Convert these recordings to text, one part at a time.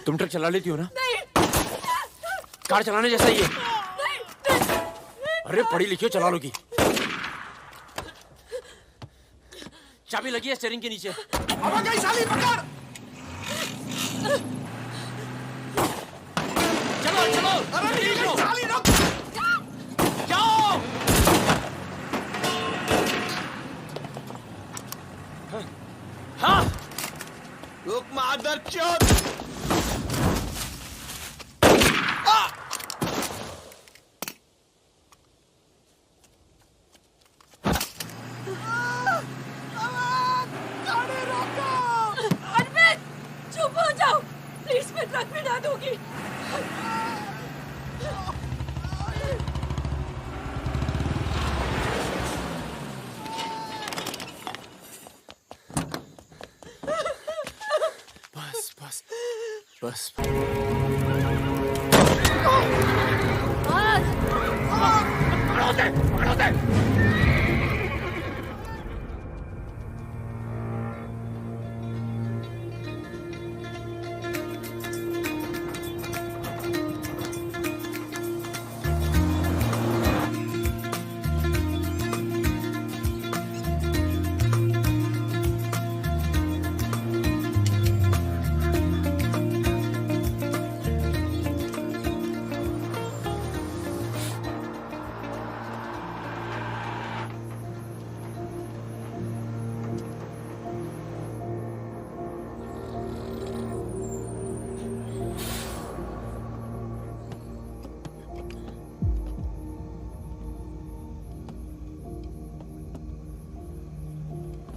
तुम ट्रक चला लेती हो ना? नहीं। कार चलाने जैसा ही है। नहीं। अरे पढ़ी लिखी हो, चला लोगी। चाबी लगी है स्टीयरिंग के नीचे। अब गई साली, पकड़। चलो चलो। अरे ठीक है साली, रुक। जाओ। हाँ। रुक मादरचोद। अरविंद, चुप हो जाओ प्लीज, मैं ट्रक में डाल दूंगी। बस बस बस।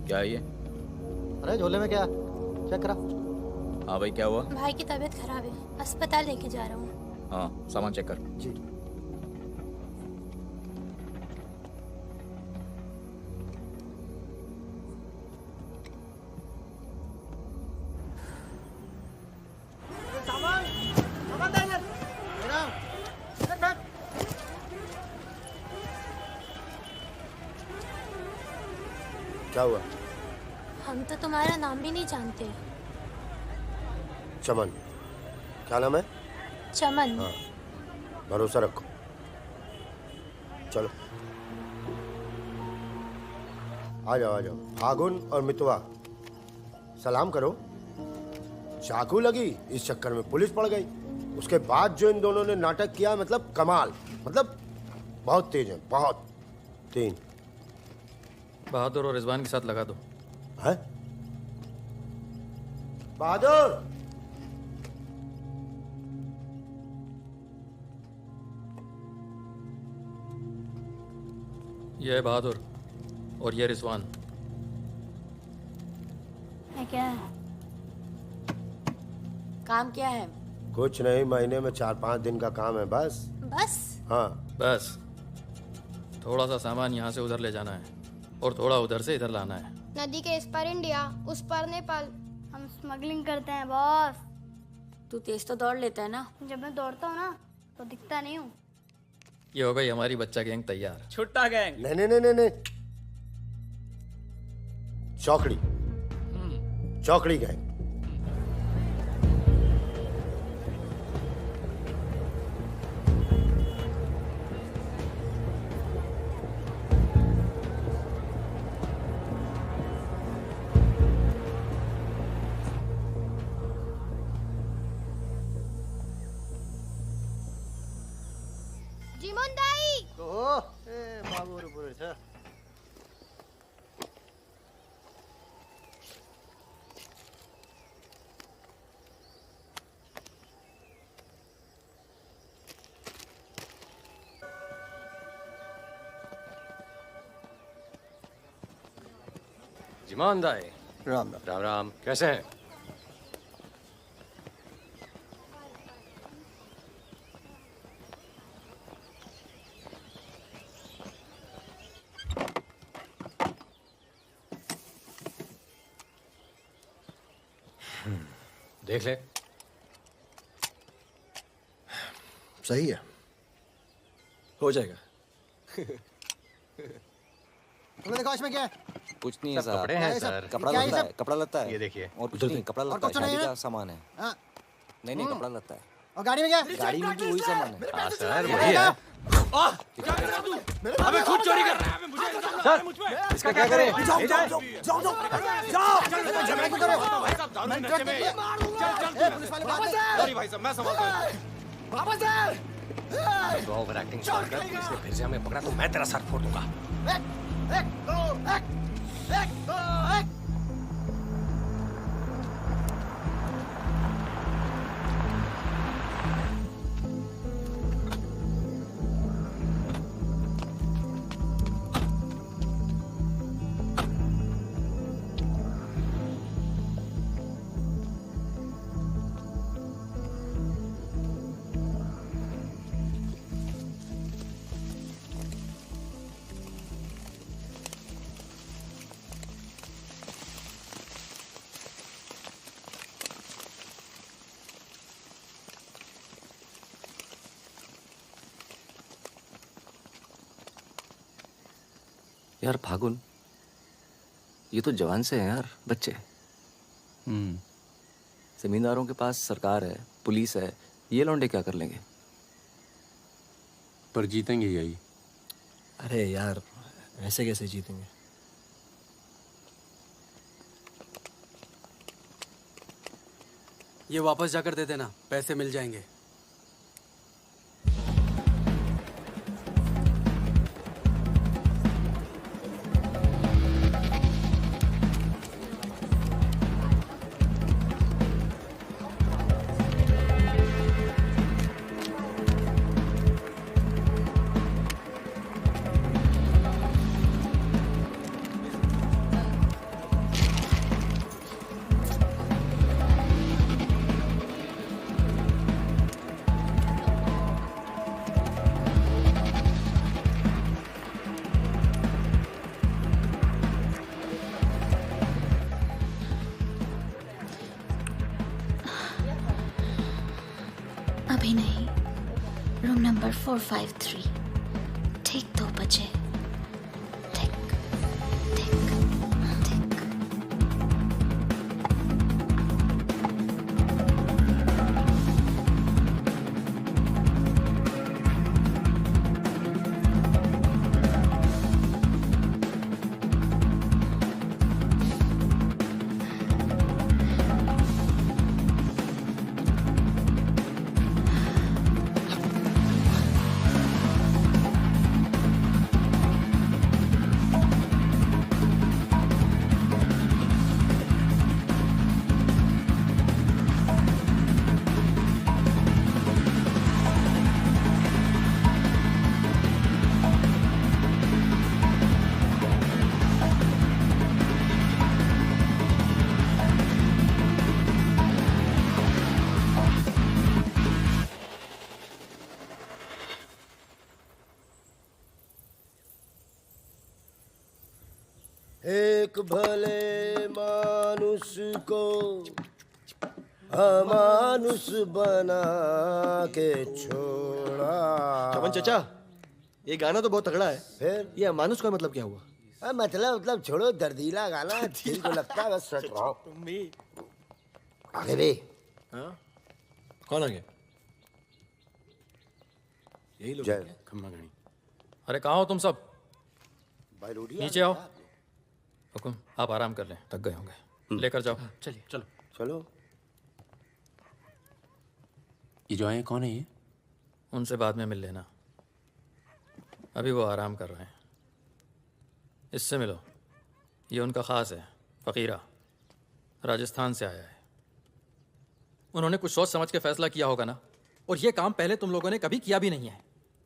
क्या ये? अरे झोले में क्या? चेक करा। हाँ भाई, क्या हुआ? भाई की तबीयत खराब है, अस्पताल लेके जा रहा हूँ। हाँ, सामान चेक कर। जी। क्या हुआ? हम तो तुम्हारा नाम भी नहीं जानते। चमन। क्या नाम है? चमन। हाँ, भरोसा रखो। चलो आ जाओ आ जाओ। फागुन और मितवा, सलाम करो। चाकू लगी, इस चक्कर में पुलिस पड़ गई। उसके बाद जो इन दोनों ने नाटक किया, मतलब कमाल, मतलब बहुत तेज है, बहुत। 3 बहादुर और रिजवान के साथ लगा दो। है? बहादुर, ये है बहादुर और ये रिजवान। है क्या? काम क्या है? कुछ नहीं, महीने में 4-5 दिन का काम है बस। बस? हाँ, बस थोड़ा सा सामान यहाँ से उधर ले जाना है और थोड़ा उधर से इधर लाना है। नदी के इस पार इंडिया, उस पार नेपाल। हम स्मगलिंग करते हैं बॉस। तू तेज तो दौड़ लेता है ना? जब मैं दौड़ता हूँ ना तो दिखता नहीं हूँ। ये हो गई हमारी बच्चा गैंग तैयार। छुट्टा गैंग। नहीं नहीं नहीं नहीं नहीं, चौकड़ी। चौकड़ी गैंग। जीमन दाई, बाबू पूरे छ। जिमान दाई, राम राम। राम राम। कैसे हैं? देख ले। सही है, हो जाएगा। तुमने देखा इसमें क्या है? कुछ नहीं है सब सर। कपड़े हैं सर। कपड़ा क्या है लगता सब? है, कपड़ा लगता है। ये देखिए। और कुछ उधर नहीं, देख। कपड़ा और लगता है, कुछ नहीं शादी है? का सामान है। हाँ, नहीं नहीं कपड़ा लगता है। और गाड़ी में क्या? गाड़ी में भी वही सामान है। हाँ सर वही है। अबे खुद चोरी कर रहा है। मुझे सर इसका क्या करें? जाओ जाओ जाओ जाओ झगड़ा क्यों कर रहे हो? भाई साहब दारू नशे में। सॉरी भाई साहब मैं संभालता हूं। वापस आ। तो ओवर एक्टिंग कर इसने फिर से हमें पकड़ा तो मैं तेरा सर फोड़ दूंगा। यार फागुन, ये तो जवान से हैं यार, बच्चे। जमींदारों के पास सरकार है, पुलिस है, ये लौंडे क्या कर लेंगे? पर जीतेंगे यही। अरे यार ऐसे कैसे जीतेंगे? ये वापस जाकर दे देना, पैसे मिल जाएंगे। अभी नहीं, रूम नंबर 453, ठीक 2 बजे। ठीक ठीक ठीक। एक भले मानुष को अमानुष बना के छोड़ा। चमन चचा, ये गाना तो बहुत तगड़ा है। फिर ये अमानुष का मतलब क्या हुआ? मतलब छोड़ो, दर्दीला गाना दिल को लगता है बस। सट रहो आगे भी। हाँ? कौन आ गया? यही लोग जय। खम्मा गणी। अरे कहाँ हो तुम सब? भाई रोटी नीचे आओ। हुकुम, आप आराम कर लें, थक गए होंगे। लेकर जाओ। चलिए चलो चलो। ये जो आए कौन है ये? उनसे बाद में मिल लेना, अभी वो आराम कर रहे हैं। इससे मिलो, ये उनका ख़ास है, फ़कीरा, राजस्थान से आया है। उन्होंने कुछ सोच समझ के फैसला किया होगा ना, और ये काम पहले तुम लोगों ने कभी किया भी नहीं है।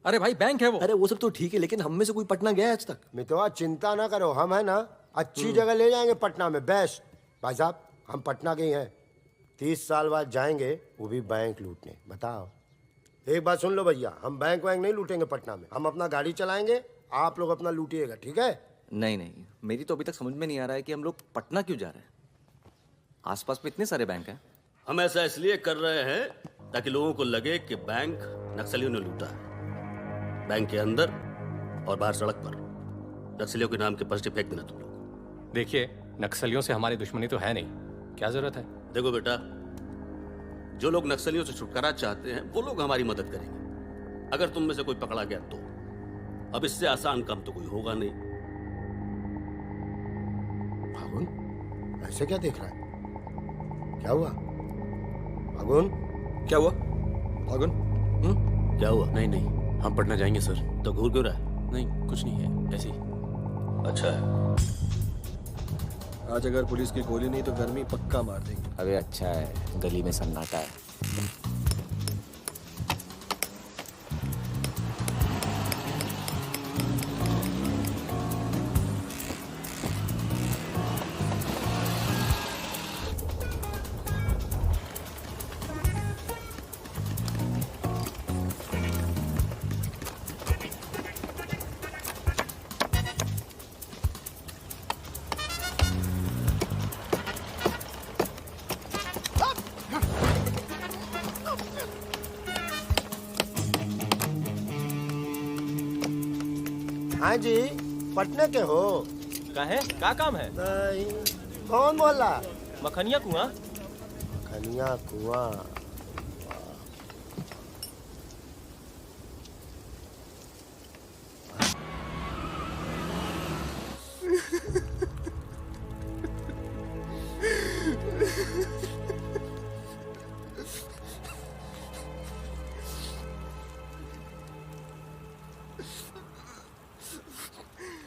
अरे भाई बैंक है वो। अरे वो सब तो ठीक है, लेकिन हम में से कोई पटना गया है आज तक? मितवा चिंता ना करो, हम है ना अच्छी जगह ले जाएंगे पटना में, बेस्ट। भाई साहब हम पटना के ही हैं, 30 साल बाद जाएंगे वो भी बैंक लूटने। बताओ, एक बात सुन लो भैया, हम बैंक वैंक नहीं लूटेंगे पटना में, हम अपना गाड़ी चलाएंगे, आप लोग अपना लूटिएगा, ठीक है? नहीं नहीं, मेरी तो अभी तक समझ में नहीं आ रहा है कि हम लोग पटना क्यों जा रहे हैं। आसपास में इतने सारे बैंक हैं। हम ऐसा इसलिए कर रहे हैं ताकि लोगों को लगे कि बैंक नक्सलियों ने लूटा है। बैंक के अंदर और बाहर सड़क पर नक्सलियों के नाम के पर्चे फेंक देना तुम लोग। देखिए, नक्सलियों से हमारी दुश्मनी तो है नहीं, क्या जरूरत है? देखो बेटा, जो लोग नक्सलियों से छुटकारा चाहते हैं वो लोग हमारी मदद करेंगे। अगर तुम में से कोई पकड़ा गया तो अब इससे आसान काम तो कोई होगा नहीं। फागुन, ऐसे क्या देख रहा है? क्या हुआ फागुन? क्या हुआ फागुन? क्या हुआ? नहीं नहीं, हम पटना जाएंगे सर। तो घूर क्यों रहा है? नहीं कुछ नहीं है, ऐसे ही। अच्छा है। आज अगर पुलिस की गोली नहीं तो गर्मी पक्का मार देगी। अबे अच्छा है, गली में सन्नाटा है। हाँ जी, पटना के हो? काहे का काम है? नहीं, कौन मोहल्ला? मखनिया कुआं। खनिया कुआं।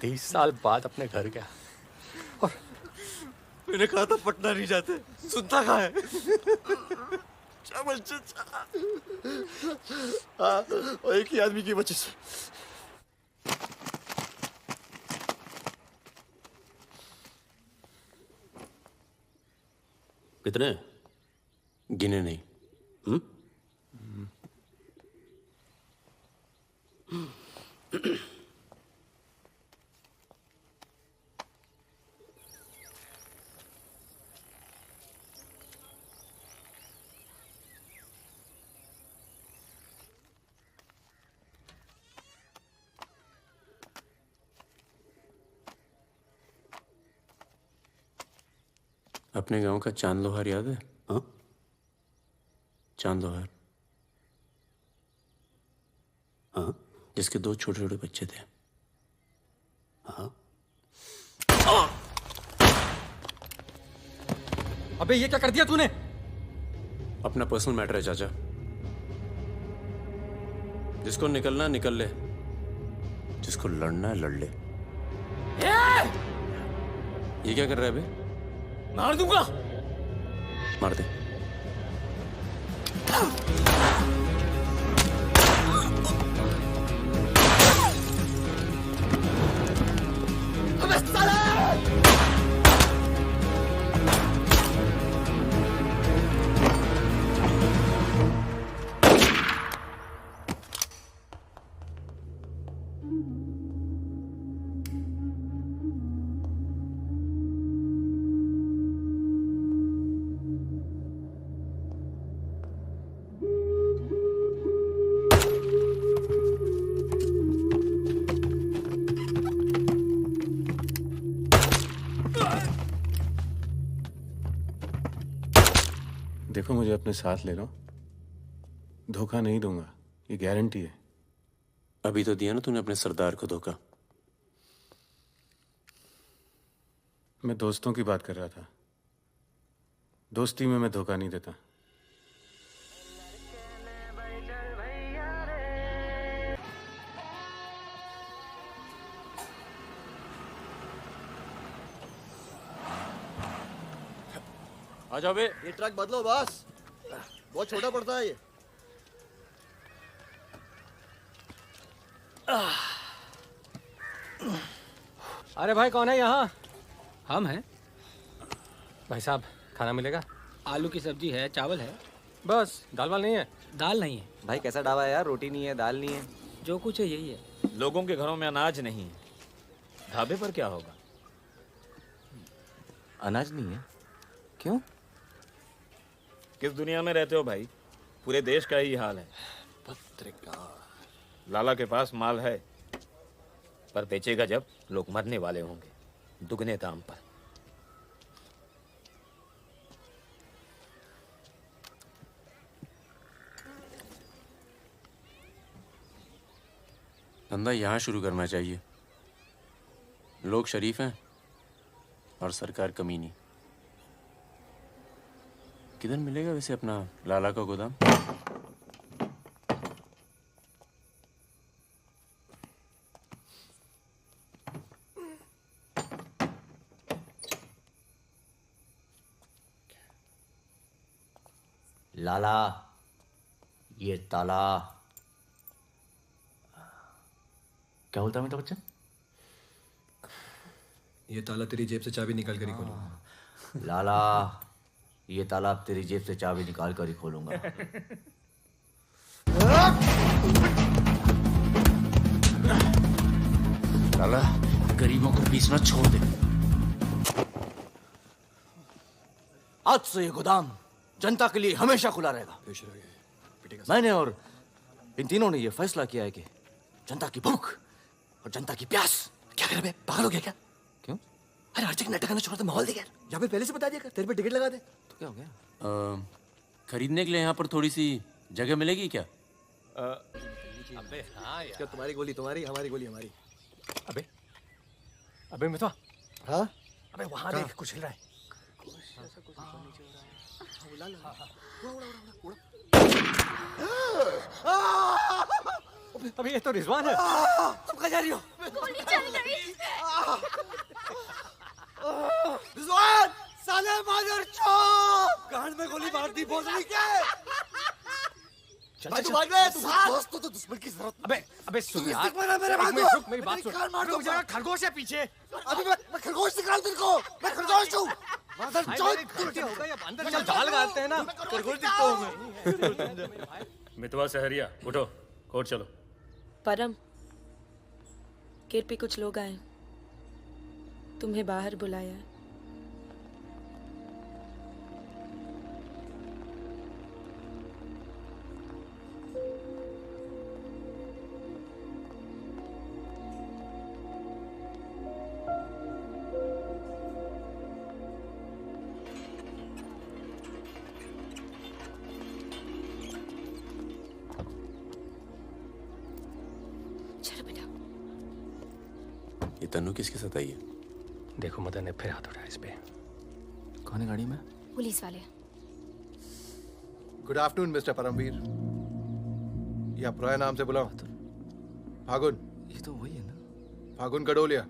तीस साल बाद अपने घर गया और मैंने कहा था पटना नहीं जाते, सुनता कहाँ है? हाँ, और एक ही आदमी की वजह से। कितने? गिने नहीं। अपने गांव का चांद लोहार याद है? हाँ? चांद लोहार। हाँ? जिसके 2 छोटे छोटे बच्चे थे। हाँ? अबे ये क्या कर दिया तूने? अपना पर्सनल मैटर है चाचा। जिसको निकलना निकल ले, जिसको लड़ना है लड़ ले। ये क्या कर रहा है बे? मार दूंगा। मार दे। अबे साला! देखो मुझे अपने साथ ले लो, धोखा नहीं दूंगा, ये गारंटी है। अभी तो दिया ना तूने अपने सरदार को धोखा। मैं दोस्तों की बात कर रहा था। दोस्ती में मैं धोखा नहीं देता। आ जाओ बे। ये ट्रक बदलो बस, बहुत छोटा पड़ता है ये। अरे भाई कौन है यहाँ? हम हैं। भाई साहब खाना मिलेगा? आलू की सब्जी है, चावल है। बस दाल वाल नहीं है? दाल नहीं है। भाई कैसा ढाबा है यार, रोटी नहीं है, दाल नहीं है। जो कुछ है यही है। लोगों के घरों में अनाज नहीं है, ढाबे पर क्या होगा? अनाज नहीं है? क्यों? किस दुनिया में रहते हो भाई? पूरे देश का ही हाल है। पत्रकार लाला के पास माल है, पर बेचेगा जब लोग मरने वाले होंगे, दुगने दाम पर। धंधा यहाँ शुरू करना चाहिए। लोग शरीफ हैं और सरकार कमीनी। किधर मिलेगा वैसे अपना लाला का गोदाम? लाला, ये ताला क्या बोलता है अमिताभ बच्चन? ये ताला तेरी जेब से चाबी निकाल कर ही खोलूंगा। लाला, ये ताला अब तेरी जेब से चाबी निकाल कर ही खोलूंगा। लाला, गरीबों को पीसना छोड़ दे। आज से ये गोदाम जनता के लिए हमेशा खुला रहेगा। मैंने और इन तीनों ने ये फैसला किया है कि जनता की भूख और जनता की प्यास। क्या कर बे, पागल हो गया क्या? क्यों? अरे हर जगह नाटक करना छोड़ दे, माहौल दे यार। या फिर पहले से बता दिया कर, तेरे पे टिकट लगा दे। तो क्या हो गया? खरीदने के लिए यहाँ पर थोड़ी सी जगह मिलेगी क्या? अबे हाँ यार। क्या तुम्हारी गोली तुम्हारी, हमारी गोली हमारी। अबे मितवा। हाँ? अबे वहाँ देख कुछ हिल रहा है। अबे ये तो रिजवान है। तुम कहाँ जा रही हो? गोली चल गई। रिजवान, साले मादर चौक! गांड में गोली मार दी, भोसड़ी के! चल तू भाग गया, तू दोस्त तो दुश्मन की जरूरत। अबे सुन यार। मेरे भाग दो। मेरी बात सुन। रुक जा, खरगोश है पीछे। अभी मैं खरगोश निकाल तेरे को। मैं खरगोश हूँ। मादर चौक! गलती हो गई, अब अंदर चल, दाल गालते हैं ना। खरगोश दिखता हूँ मैं। मितवा सहरिया, उठो, कोर्ट चलो। परम, गेट पे कुछ लोग आए, तुम्हें बाहर बुलाया है। ये तन्नू किसके साथ आई है? देखो मदन ने फिर हाथ उठाया इस पे। कौन है गाड़ी में? पुलिस वाले। Good afternoon mister Paramvir. या प्रॉय नाम से बुलाओ। फागुन। ये तो वही है ना? फागुन गडोलिया।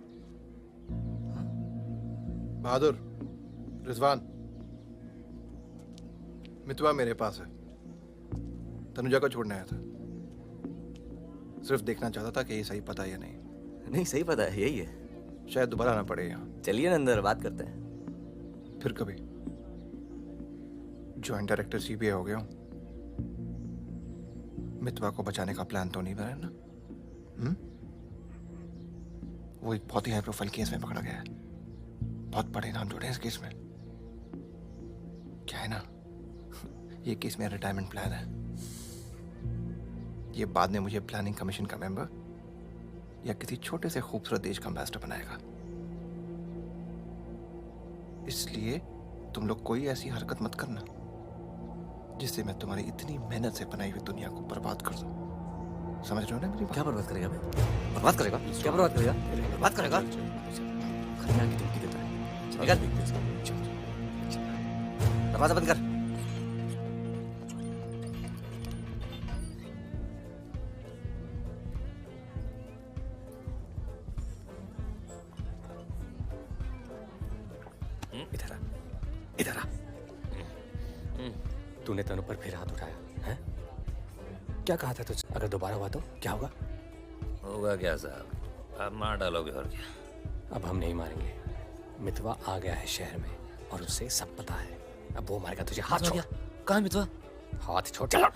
बहादुर, रिजवान। मितवा मेरे पास है। तनुजा को छोड़ने आया था। सिर्फ देखना चाहता था कि ये सही पता है या नहीं। नहीं, सही पता है, यही है। शायद दोबारा आना पड़े यहाँ। चलिए ना अंदर, बात करते हैं। फिर कभी। जॉइंट डायरेक्टर सीबीआई हो गया हूँ। मितवा को बचाने का प्लान तो नहीं बना ना? वो एक बहुत ही हाई प्रोफाइल केस में पकड़ा गया है। बहुत बड़े नाम जुड़े हैं इस केस में। क्या है ना, ये केस मेरा रिटायरमेंट प्लान है। ये बाद में मुझे प्लानिंग कमीशन का मेंबर या किसी छोटे से खूबसूरत देश का एम्बेसडर बनाएगा। इसलिए तुम लोग कोई ऐसी हरकत मत करना जिससे मैं तुम्हारी इतनी मेहनत से बनाई हुई दुनिया को बर्बाद कर दूं। समझ रहे हो ना मेरी बात? क्या बर्बाद करेगा बे? बर्बाद करेगा? क्या बर्बाद करेगा? बर्बाद करेगा? खन्ना की धमकी देता है। निकल। दरवाजा बंद कर। इधर आ। तूने तनु पर फिर हाथ उठाया है? क्या कहा था तुझसे? अगर दोबारा हुआ तो क्या होगा? होगा क्या साहब, आप मार डालोगे और क्या? अब हम नहीं मारेंगे। मितवा आ गया है शहर में और उसे सब पता है। अब वो मारेगा तुझे। हाथ छोड़। कहाँ मितवा? हाथ छोड़। चलो।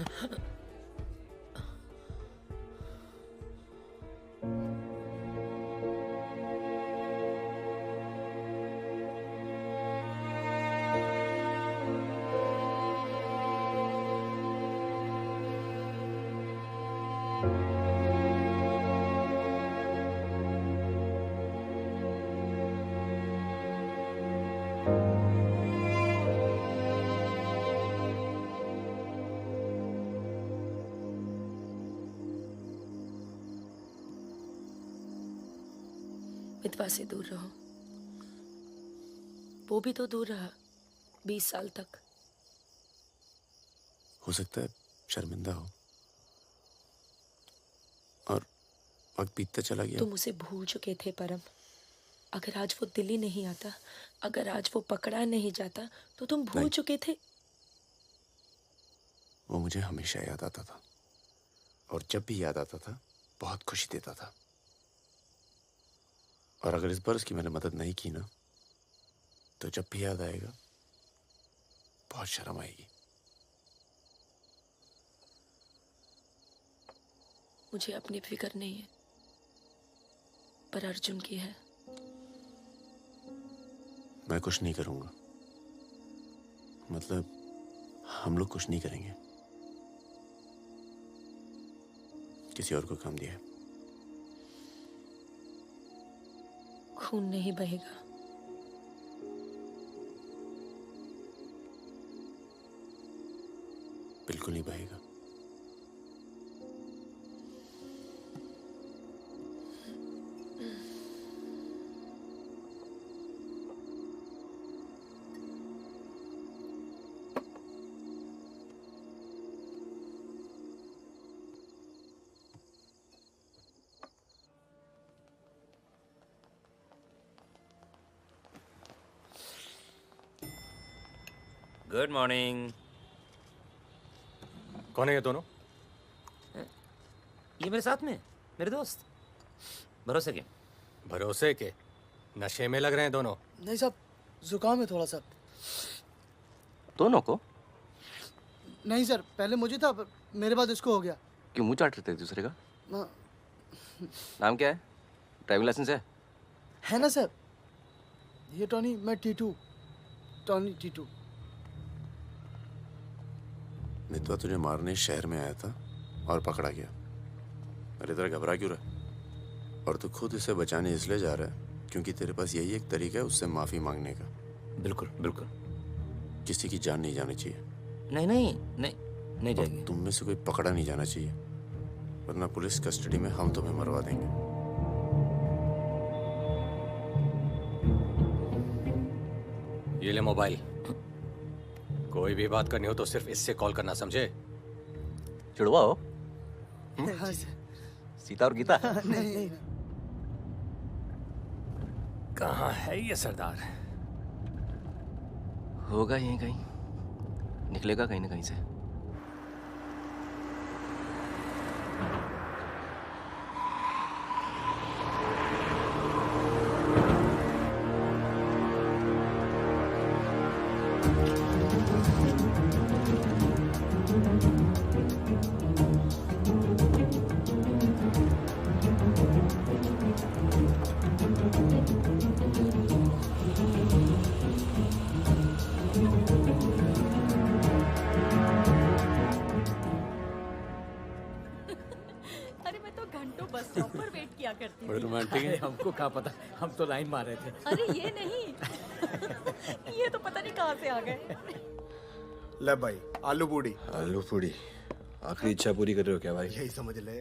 मितवा से दूर रहो। वो भी तो दूर रहा 20 साल तक। हो सकता है शर्मिंदा हो और वक्त बीतता चला गया। तुम उसे भूल चुके थे परम। अगर आज वो दिल्ली नहीं आता, अगर आज वो पकड़ा नहीं जाता, तो तुम भूल चुके थे। वो मुझे हमेशा याद आता था, और जब भी याद आता था बहुत खुशी देता था। और अगर इस बार उसकी मैंने मदद नहीं की ना, तो जब भी याद आएगा बहुत शर्म आएगी। मुझे अपनी फिक्र नहीं है, पर अर्जुन की है। मैं कुछ नहीं करूंगा, मतलब हम लोग कुछ नहीं करेंगे। किसी और को काम दिया है। खून नहीं बहेगा। बिल्कुल नहीं बहेगा। Good morning. कौन है ये दोनों? ये मेरे साथ में मेरे दोस्त। भरोसे के? भरोसे के? नशे में लग रहे हैं दोनों। नहीं साहब, जुकाम है थोड़ा सा। दोनों को? नहीं सर, पहले मुझे था, पर मेरे बाद इसको हो गया। क्यों मुंह चाट रहे थे दूसरे का? नाम क्या है? ड्राइविंग लाइसेंस है ना सर? ये टॉनी, मैं टीटू, टॉनी टीटू। मितवा तुझे मारने शहर में आया था और पकड़ा गया। अरे तेरा घबरा क्यों रहा? और तू खुद इसे बचाने इसलिए जा रहा है क्योंकि तेरे पास यही एक तरीका है उससे माफी मांगने का। बिल्कुल बिल्कुल। किसी की जान नहीं जानी चाहिए। नहीं नहीं नहीं नहीं जाएगी। तुम में से कोई पकड़ा नहीं जाना चाहिए, वरना पुलिस कस्टडी में हम तुम्हें मरवा देंगे। ये ले मोबाइल। कोई भी बात करनी हो तो सिर्फ इससे कॉल करना, समझे? जुड़वा हो? हाँ सर। सीता और गीता? नहीं। कहाँ है ये सरदार? होगा यहीं कहीं, निकलेगा कहीं ना कहीं से। अरे मैं तो घंटों बस स्टॉप पर वेट किया करती थी। रोमांटिक है। हमको क्या पता, हम तो लाइन मार रहे थे। अरे ये नहीं ये तो पता नहीं कहाँ से आ गए। ले भाई, आलू पूड़ी। आलू पूड़ी? आखिरी इच्छा पूरी कर रहे हो क्या भाई? यही समझ ले।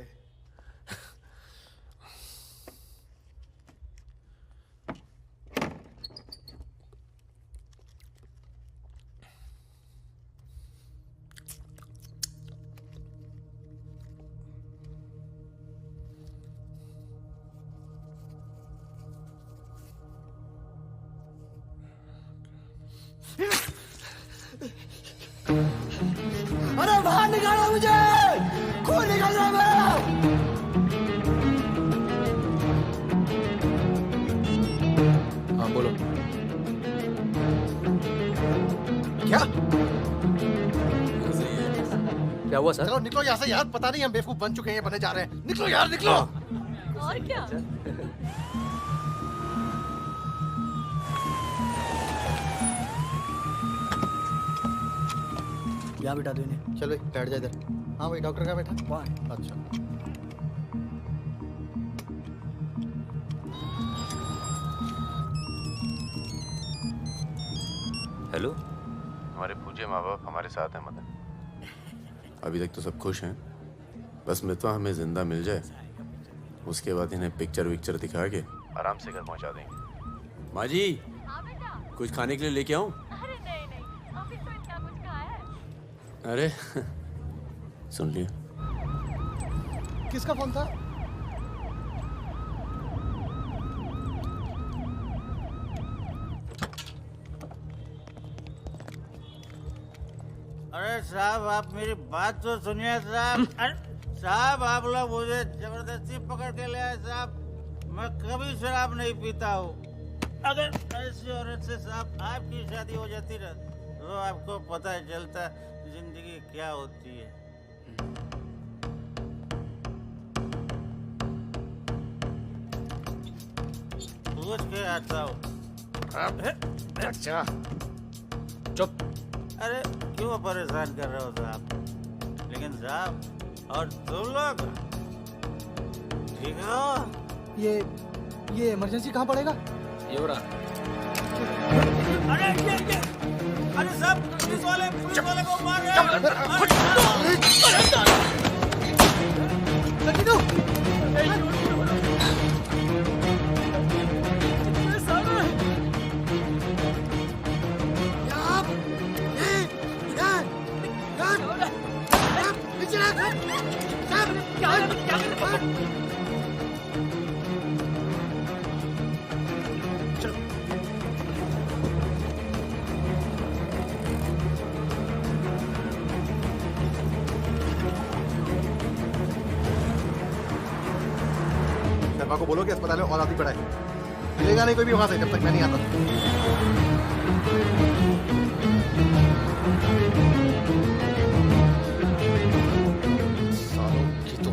अरे बाहर निकालो मुझे, खून निकल रहा है मेरा। हाँ बोलो। क्या क्या हुआ सर? चलो निकलो यहाँ से यार, पता नहीं हम बेवकूफ बन चुके हैं, बने जा रहे हैं। निकलो यार, निकलो। और क्या? यहाँ बिठा दो इन्हें। चलो बैठ जा इधर। हाँ भाई, डॉक्टर का बैठा वहाँ। अच्छा। हेलो। हमारे पूज्य माँ बाप हमारे साथ हैं मदन। अभी तक तो सब खुश हैं, बस मितवा हमें जिंदा मिल जाए, उसके बाद इन्हें पिक्चर विक्चर दिखा के आराम से घर पहुंचा देंगे। माँ जी, कुछ खाने के लिए लेके आऊं? अरे नहीं नहीं, ऑफिस में इतना कुछ खाया है। अरे सुन लिया। किसका फोन था? अरे साहब, आप मेरी बात तो सुनिए साहब। अरे साहब, आप लोग मुझे जबरदस्ती पकड़ के ले आए साहब। मैं कभी शराब नहीं पीता हूँ। अगर ऐसी औरत से साहब आपकी शादी हो जाती ना, तो आपको पता चलता जिंदगी क्या होती है। पूछ के आता हूँ। अच्छा चुप। अरे क्यों परेशान कर रहे हो साहब? लेकिन साहब, और तुम लोग ठीक हो? ये इमरजेंसी कहाँ पड़ेगा? ये हो रहा। अरे साहब, पुलिस वाले को मार रहे शर्मा को बोलो कि अस्पताल में और आदमी पड़ा है। मिलेगा नहीं कोई भी वहां से जब तक मैं नहीं आता। सालों की तो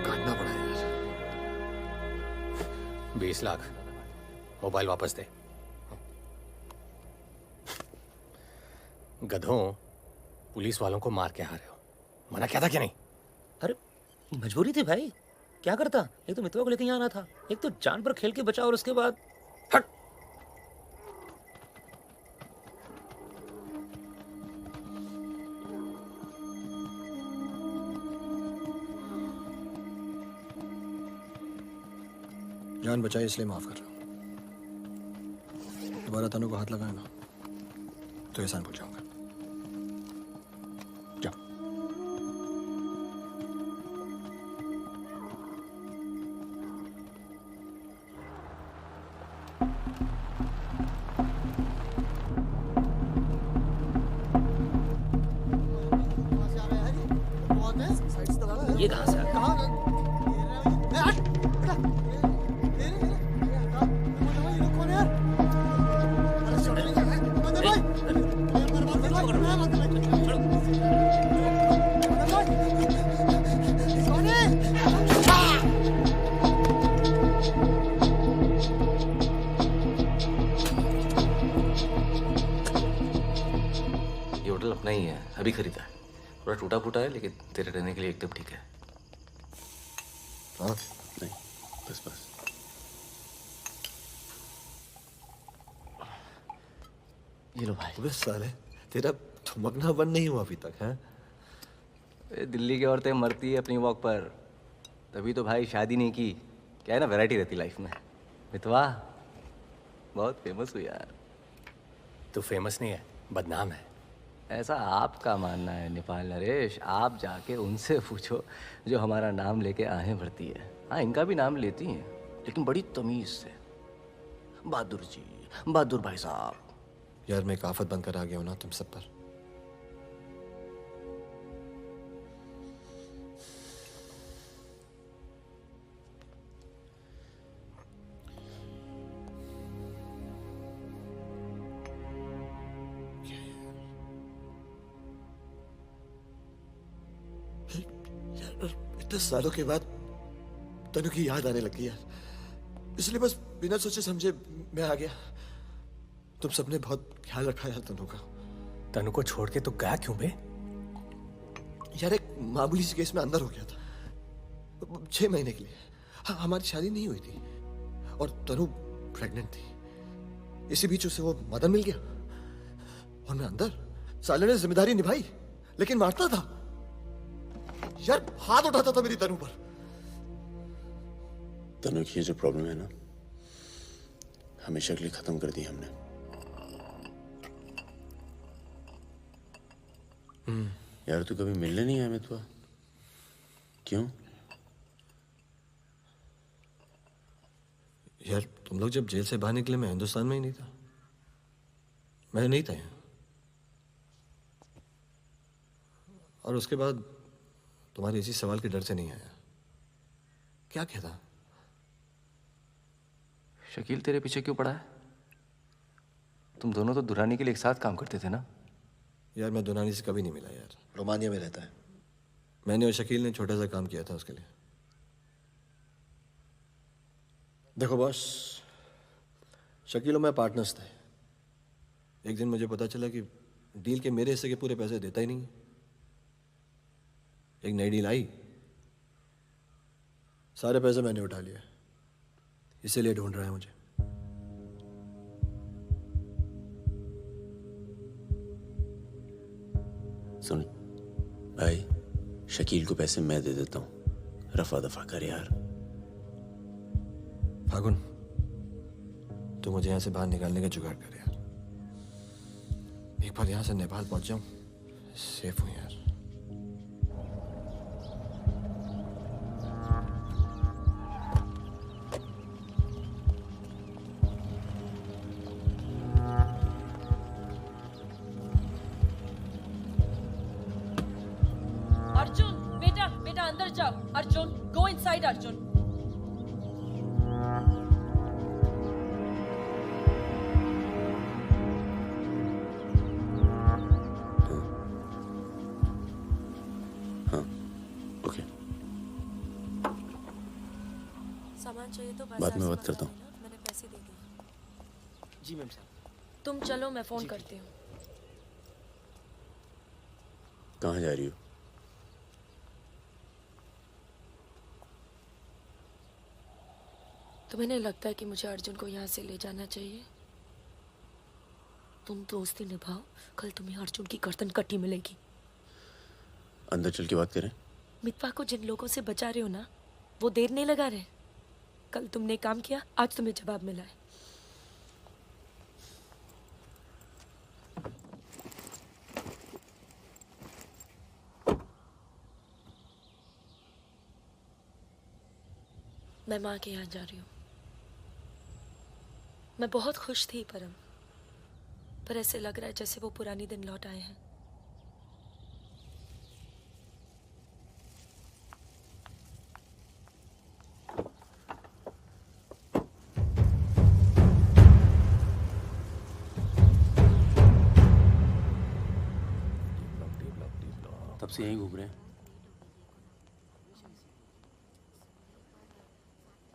काटना पड़ा यार। 20 लाख मोबाइल वापस दे। गधों, पुलिस वालों को मार के आ रहे हो, मना क्या था कि नहीं? अरे मजबूरी थी भाई, क्या करता। एक तो मितवा को लेके यहाँ आना था, एक तो जान पर खेल के बचा, और उसके बाद हट। जान बचाई इसलिए माफ कर रहा हूं। दोबारा तनु को हाथ लगाया ना तो एहसान भूल जाऊंगा। जाओ। ये कहाँ से आ गया? ये होटल अपना ही है, अभी खरीदा है। थोड़ा टूटा फूटा है लेकिन तेरे रहने के लिए एकदम ठीक है। हाँ नहीं, बस बस। ये लो भाई। अबे साले, तेरा थमकना बंद नहीं हुआ अभी तक है? दिल्ली की औरतें मरती है अपनी वॉक पर, तभी तो भाई शादी नहीं की। क्या है ना, वैरायटी रहती लाइफ में। मितवा बहुत फेमस हुई यार। तू फेमस नहीं है, बदनाम है। ऐसा आपका मानना है नेपाल नरेश। आप जाके उनसे पूछो जो हमारा नाम लेके आहें भरती है। हाँ, इनका भी नाम लेती हैं, लेकिन बड़ी तमीज से। बहादुर जी, बहादुर भाई साहब। यार मैं एक आफत बनकर आ गया हूं ना तुम सब पर। इतने सालों के बाद तनु की याद आने लगी यार, इसलिए बस बिना सोचे समझे मैं आ गया। तुम सबने बहुत ख्याल रखा यार तनु का। तनु को छोड़ के तू गया क्यों बे? यार एक मामूली सी केस में अंदर हो गया था 6 महीने के लिए। हाँ, हमारी शादी नहीं हुई थी और तनु प्रेग्नेंट थी। इसी बीच उसे वो मदन मिल गया और मैं अंदर। साले ने जिम्मेदारी निभाई लेकिन मारता था यार, हाथ उठाता था मेरी तनु पर। तनु की ये जो प्रॉब्लम है ना, हमेशा के लिए खत्म कर दी हमने। यार तू कभी मिलने नहीं आया मितवा? क्यों? यार तुम लोग जब जेल से बाहर निकले मैं हिंदुस्तान में ही नहीं था। मैं नहीं था यहाँ। और उसके बाद तुम्हारे इसी सवाल के डर से नहीं आया। क्या कहता? शकील तेरे पीछे क्यों पड़ा है? तुम दोनों तो दुरानी के लिए एक साथ काम करते थे ना? यार मैं दुरानी से कभी नहीं मिला यार। रोमानिया में रहता है। मैंने और शकील ने छोटा सा काम किया था उसके लिए। देखो बॉस, शकील और मैं पार्टनर्स थे। एक दिन मुझे पता चला कि डील के मेरे हिस्से के पूरे पैसे देता ही नहीं। एक नई डील आई, सारे पैसे मैंने उठा लिए। इसीलिए ढूंढ रहा है मुझे। सुन भाई, शकील को पैसे मैं दे देता हूं, रफा दफा कर यार। फागुन, तू मुझे यहां से बाहर निकालने का जुगाड़ कर यार। एक बार यहां से नेपाल पहुंच जाऊं, सेफ हूं यार। अर्जुन, बेटा बेटा अंदर जाओ। Arjun, go inside Arjun. सामान चाहिए तो बाद में बात करता हूँ। मैंने पैसे दे दिए। जी मैम साहब। तुम चलो, मैं फोन करती हूँ। कहाँ जा रही हो? तुम्हें नहीं लगता है कि मुझे अर्जुन को यहाँ से ले जाना चाहिए? तुम दोस्ती निभाओ, कल तुम्हें अर्जुन की गर्दन कटी मिलेगी। अंदर चल के बात करें। मितवा को जिन लोगों से बचा रहे हो ना, वो देर नहीं लगा रहे। कल तुमने काम किया, आज तुम्हें जवाब मिला है। मैं माँ के यहाँ जा रही हूँ। मैं बहुत खुश थी परम, पर ऐसे लग रहा है जैसे वो पुरानी दिन लौट आए हैं। तब से यहीं घूम रहे हैं।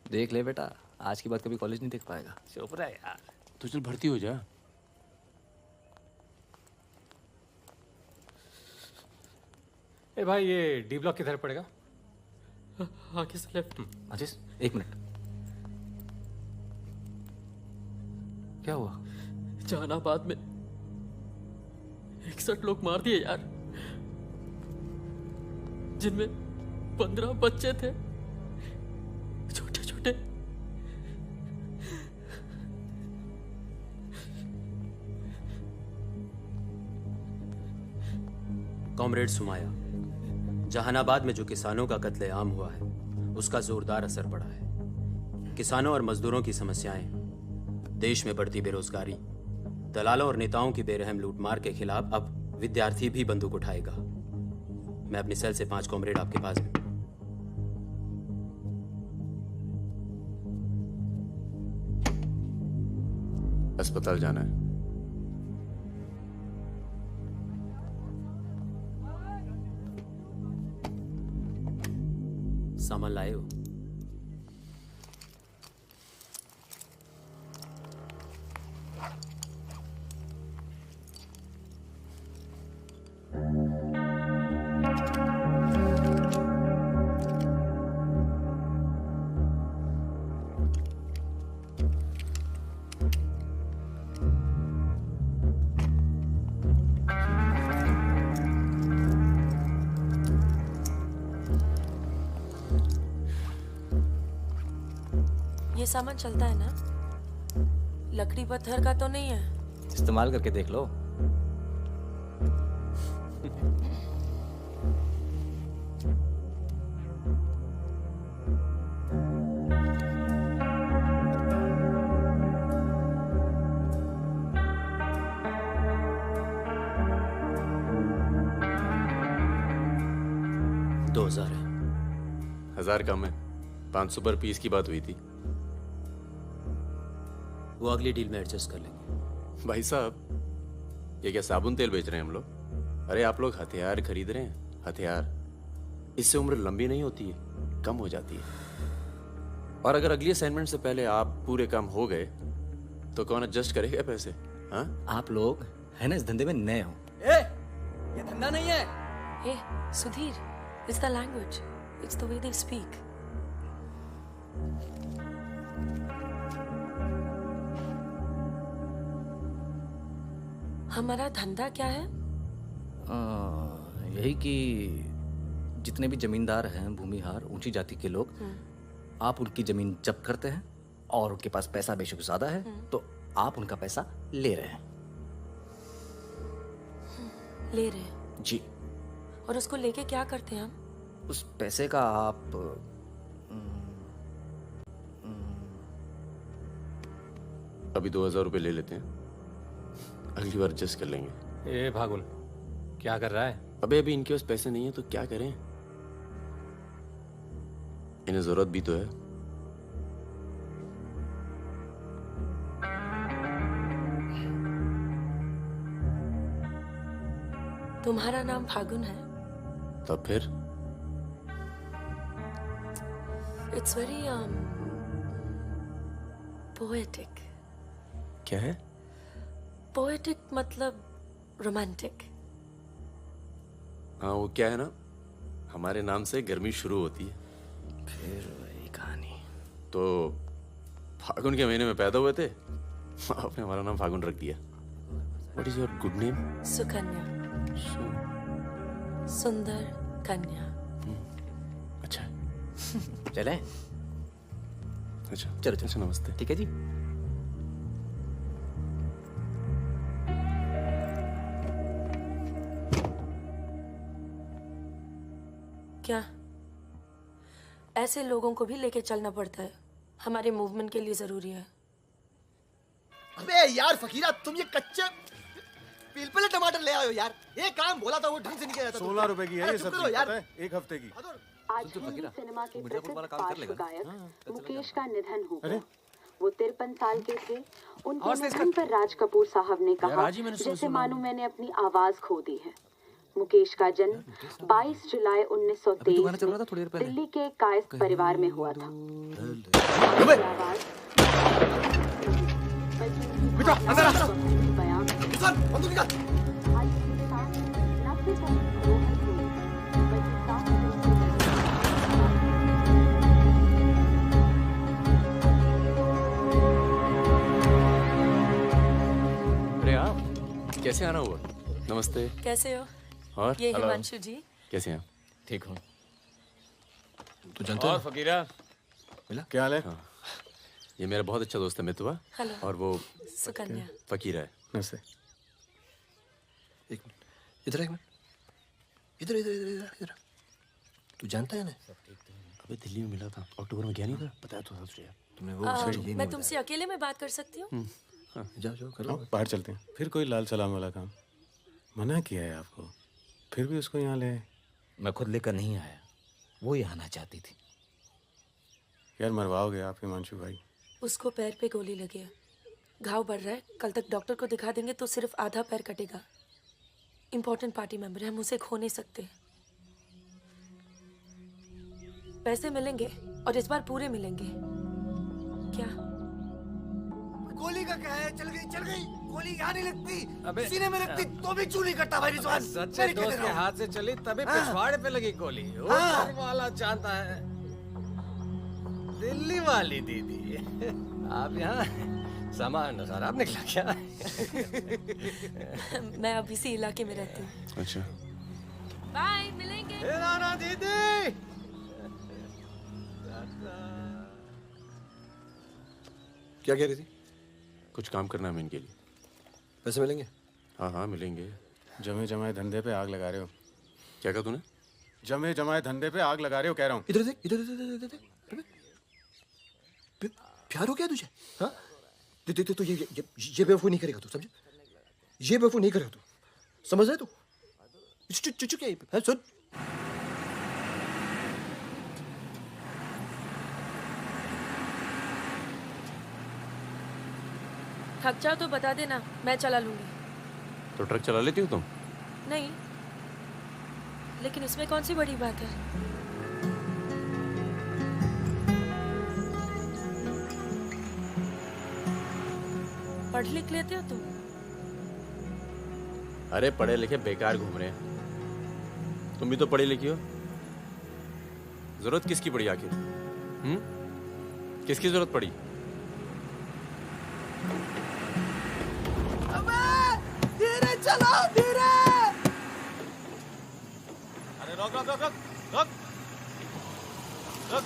देख ले बेटा, आज के बाद कभी कॉलेज नहीं देख पाएगा। चुप रहा यार। तो चल भर्ती हो जा। ए भाई, ये डी ब्लॉक किधर पड़ेगा? आगे से लेफ्ट। आशीष, 1 मिनट। क्या हुआ? जहानाबाद में 61 लोग मार दिए यार, जिनमें 15 बच्चे थे, छोटे छोटे। कॉमरेड सुमाया, जहानाबाद में जो किसानों का कत्लेआम हुआ है उसका जोरदार असर पड़ा है। किसानों और मजदूरों की समस्याएं, देश में बढ़ती बेरोजगारी, दलालों और नेताओं की बेरहम लूटमार के खिलाफ अब विद्यार्थी भी बंदूक उठाएगा। मैं अपनी सेल से 5 कॉमरेड आपके पास में। अस्पताल जाना है। सामान लाए हो? ये सामान चलता है ना? लकड़ी पत्थर का तो नहीं है? इस्तेमाल करके देख लो। दो 2000 है। 1000 कम है। 500 पर पीस की बात हुई थी। वो अगली डील में एडजस्ट कर लेंगे। भाई साहब, ये क्या साबुन तेल बेच रहे हैं हम लोग? अरे आप लोग हथियार खरीद रहे हैं। हथियार, इससे उम्र लंबी नहीं होती है, कम हो जाती है। और अगर अगली असाइनमेंट से पहले आप पूरे काम हो गए तो कौन एडजस्ट करेगा पैसे? हाँ, आप लोग है ना इस धंधे में नए हो। ये धंधा नहीं है। Hey, Sudhir, it's the language. It's the way they speak. हमारा धंधा क्या है? यही कि जितने भी जमींदार हैं, भूमिहार, ऊंची जाति के लोग, आप उनकी जमीन जब्त करते हैं और उनके पास पैसा बेशक ज्यादा है तो आप उनका पैसा ले रहे हैं। ले रहे हैं? जी। और उसको लेके क्या करते हैं हम? उस पैसे का आप अभी 2000 रुपये ले लेते हैं, अगली बार एडजस्ट कर लेंगे। ए भागुन, क्या कर रहा है? अबे अभी इनके पास पैसे नहीं है तो क्या करें? इन्हें जरूरत भी तो है। तुम्हारा नाम फागुन है? तब फिर इट्स वेरी पोएटिक। क्या है? पोएटिक मतलब रोमांटिक। हाँ, वो क्या है ना, हमारे नाम से गर्मी शुरू होती है। फिर वही कहानी। तो फागुन के महीने में पैदा हुए थे, आपने हमारा नाम फागुन रख दिया। What is your good name? Sukanya. सुंदर कन्या। अच्छा। चलें? अच्छा चलो अच्छा, नमस्ते। ठीक है जी। क्या ऐसे लोगों को भी लेके चलना पड़ता है? हमारे मूवमेंट के लिए जरूरी है। अबे यार फकीरा, तुम ये कच्चे पिलपिले टमाटर ले आए हो यार। ये काम बोला था वो ढंग से नहीं किया जाता। 16 रुपए की है ये सब्जी, यार। पता है? 1 हफ्ते की। आज हिंदी सिनेमा के प्रसिद्ध पार्श्व गायक मुकेश का निधन हो गया। वो 53 साल के थे। उनके निधन पर राज कपूर साहब ने कहा, जैसे मानो मैंने अपनी आवाज खो दी है। मुकेश का जन्म 22 जुलाई 1923 में दिल्ली के कायस्थ परिवार में हुआ था। अरे आप कैसे आना हुआ? नमस्ते। कैसे हो? और ये हिमांशु जी। कैसे हैं? ठीक हूँ। तू जानते और फकीरा, मिला? क्या हाल है? हाँ, ये मेरा बहुत अच्छा दोस्त है मितवा। हेलो। और वो सुकन्या। फकीरा है। नमस्ते। एक मिनट, इधर एक मिनट। इधर इधर इधर इधर इधर। तू जानता है ना? अबे दिल्ली में मिला था, अक्टूबर में गया नहीं था, बताया तो था तुझे। तुमने वो साइड ये मैं तुमसे अकेले में बात कर सकती हूँ? जाओ जाओ करो। बाहर चलते हैं। फिर कोई लाल सलाम वाला काम मना किया है आपको, फिर भी उसको यहाँ ले आए। मैं खुद लेकर नहीं आया, वो ही आना चाहती थी। यार मरवाओगे आप हिमांशु भाई। उसको पैर पे गोली लगी है, घाव बढ़ रहा है। कल तक डॉक्टर को दिखा देंगे तो सिर्फ आधा पैर कटेगा। इम्पोर्टेंट पार्टी मेंबर है, हम उसे खो नहीं सकते। पैसे मिलेंगे और इस बार पूरे मिलेंगे। क्या गोली का क्या है? चल गई गोली यहाँ नहीं लगती, अबे सीने में लगती तो भी चू नहीं करता भाई रिजवान। सच्चे दोस्त के हाथ से चली तभी पिछवाड़े पे लगी गोली। ऊपर वाला चाहता है दिल्ली वाली दीदी। आप यहाँ सामान खराब निकला क्या? मैं अब इसी इलाके में रहती हूँ। अच्छा बाय, मिलेंगे। दीदी क्या कह रही थी? कुछ काम करना है मैं इनके लिए। पैसे मिलेंगे? हाँ हाँ मिलेंगे। जमे जमाए धंधे पे आग लगा रहे हो। क्या कहा तूने? जमे जमाए धंधे पे आग लगा रहे हो कह रहा हूँ। इधर देख इधर इधर इधर देख। प्यार हो गया तुझे? हाँ तो ये बेवकूफ़ नहीं करेगा तू, समझे? ये बेवकूफ़ नहीं करेगा तू, समझ रहे तू? चुप क्या सुन। थक जाओ तो बता देना, मैं चला लूंगी। तो ट्रक चला लेती हो तुम? नहीं, लेकिन इसमें कौन सी बड़ी बात है? पढ़ लिख लेते हो तुम? अरे पढ़े लिखे बेकार घूम रहे हैं, तुम भी तो पढ़ी लिखी हो। जरूरत किसकी पड़ी आखिर? किसकी जरूरत पड़ी? धीरे चलो, धीरे। अरे रोक रोक रोक रोक रोक रोक।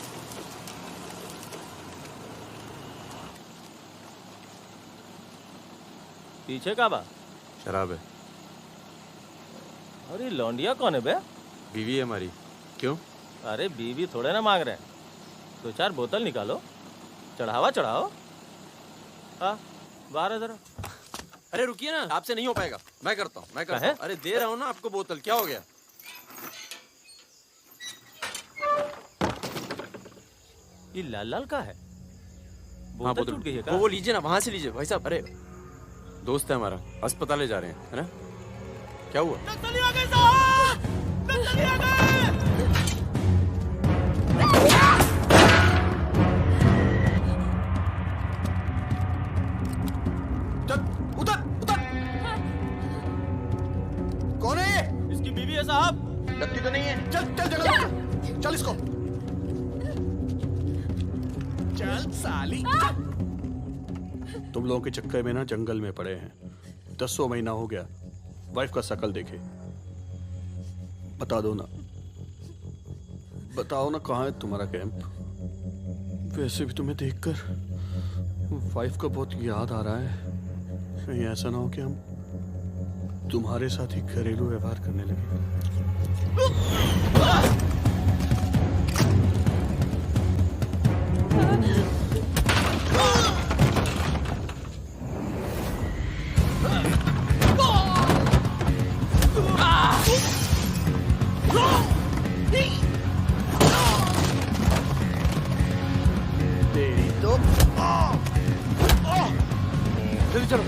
पीछे का बा? शराब है। अरे लौंडिया कौन है बे? बीवी है हमारी। क्यों? अरे बीवी थोड़े ना मांग रहे हैं, 2-4 बोतल निकालो, चढ़ावा चढ़ाओ। हाँ बाहर है जरा। अरे रुकिए ना, आपसे नहीं हो पाएगा, मैं करता हूँ, मैं करता हूँ। अरे दे रहा हूँ ना आपको बोतल, क्या हो गया? ये लाल लाल का है? हाँ बोतल टूट गई है क्या? वो लीजिए ना, वहां से लीजिए भाई साहब। अरे दोस्त है हमारा, अस्पताल ले जा रहे हैं, है ना? क्या हुआ? नक्सली आ गए साहब, नक्सली आ गए। कौन है ये? इसकी बीवी है साहब। लगती तो नहीं है। चल चल जगह चल इसको। चल साली। तुम लोगों के चक्कर में ना जंगल में पड़े हैं, 10 महीना हो गया, वाइफ का शकल देखे। बता दो ना, बताओ ना कहाँ है तुम्हारा कैंप? वैसे भी तुम्हें देखकर वाइफ का बहुत याद आ रहा है। कहीं ऐसा ना हो कि हम तुम्हारे साथ ही घरेलू व्यवहार करने लगे। तेरी तो जल्दी चलो।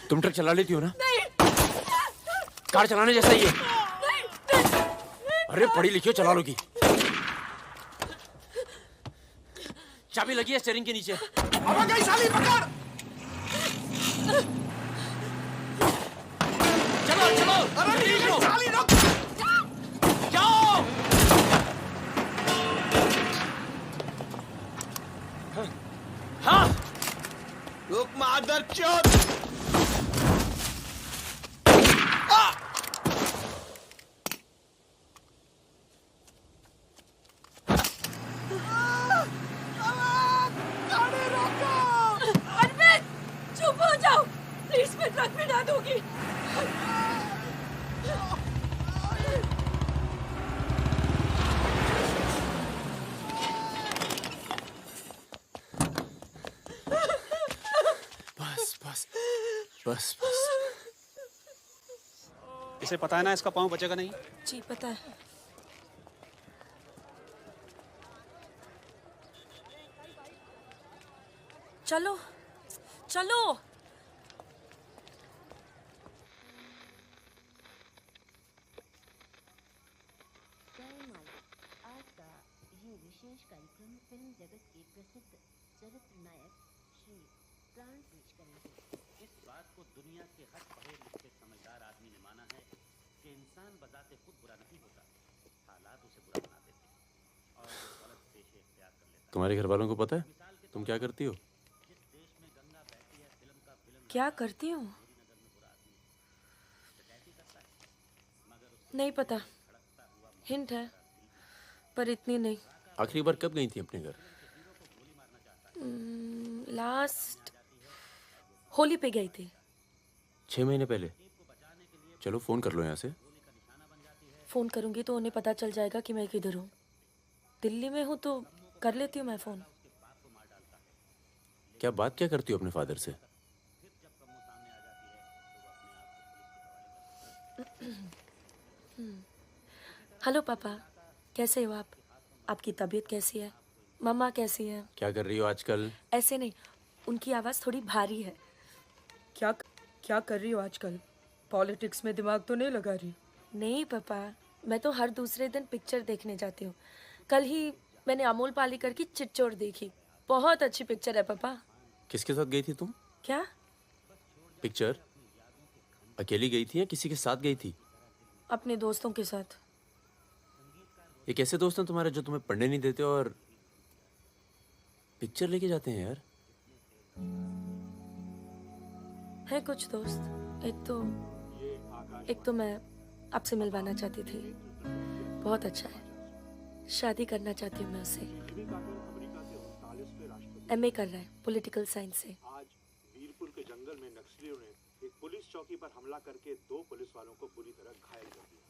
तुम ट्रक चला लेती हो ना? कार चलाने जैसा ही है। अरे पढ़ी लिखी हो, चला लोगी। चाबी लगी है स्टीयरिंग के नीचे। अब गई साली, पकड़। चलो चलो, अरे निकलो। साली रुक। जाओ। हाँ रुक मादर चोद। अरविंद चुप हो जाओ प्लीज, मैं ट्रक में ना दूंगी। बस बस बस बस। इसे पता है ना इसका पाँव बचेगा नहीं। जी पता है। चलो चलो। आज का ये विशेष कार्यक्रम फिल्म जगत के प्रसिद्ध चरित्र नायक श्री प्राण पेश करेंगे। इस बात को दुनिया के हर पढ़े लिखे समझदार आदमी ने माना है कि इंसान बजाते खुद बुरा नहीं होता, हालात उसे बुरा बना देते हैं और वो गलत पेशे इख्तियार कर लेता है। तुम्हारे घर वालों को पता है तुम क्या करती हो? क्या करती हूँ? नहीं पता, हिंट है पर इतनी नहीं। आखिरी बार कब गई थी अपने घर? लास्ट होली पे गई थी। 6 महीने पहले। चलो फोन कर लो यहाँ से। फोन करूंगी तो उन्हें पता चल जाएगा कि मैं किधर हूँ। दिल्ली में हूँ तो कर लेती हूँ मैं फोन। क्या बात क्या करती हो अपने फादर से? हेलो पापा, कैसे हो आप? आपकी तबीयत कैसी है? मम्मा कैसी है? क्या कर रही हो आजकल? ऐसे नहीं, उनकी आवाज़ थोड़ी भारी है। क्या कर रही हो आजकल? पॉलिटिक्स में दिमाग तो नहीं लगा रही? नहीं पापा, मैं तो हर दूसरे दिन पिक्चर देखने जाती हूँ। कल ही मैंने अमोल पालेकर की चिट्चोर देखी, बहुत अच्छी पिक्चर है पापा। किसके साथ गई थी तुम? क्या? पिक्चर अकेली गई थी या किसी के साथ गई थी? अपने दोस्तों के साथ। ये कैसे दोस्त हैं तुम्हारे जो तुम्हें पढ़ने नहीं देते और पिक्चर लेके जाते हैं यार? है कुछ दोस्त। एक तो मैं आपसे मिलवाना चाहती थी, बहुत अच्छा है। शादी करना चाहती हूँ मैं उससे। MA कर रहा है पॉलिटिकल साइंस से। आज वीरपुर के जंगल में नक्सलियों ने एक पुलिस चौकी पर हमला करके 2 पुलिस वालों को बुरी तरह घायल कर दिया।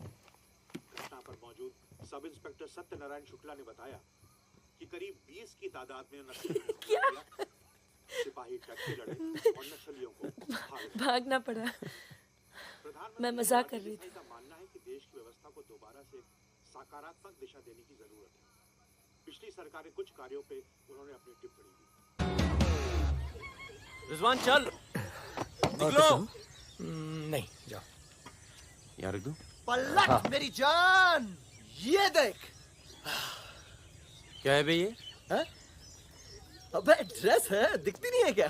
घटना पर मौजूद सब इंस्पेक्टर सत्यनारायण शुक्ला ने बताया कि करीब 20 की तादाद में नक्सलियों ने सिपाही टक्के लड़े और नक्सलियों को भागना पड़ा। मैं मजाक कर रही थी। का मानना है कि देश की व्यवस्था को दोबारा से सकारात्मक दिशा देने की जरूरत है। पिछली सरकार के कुछ कार्यों पे उन्होंने अपनी टिप्पणी दी। रिजवान चल निकलो। नहीं जाओ। यहाँ रख दो। पलट मेरी जान, ये देख। क्या है बे ये? है? अबे ड्रेस है, दिखती नहीं है क्या?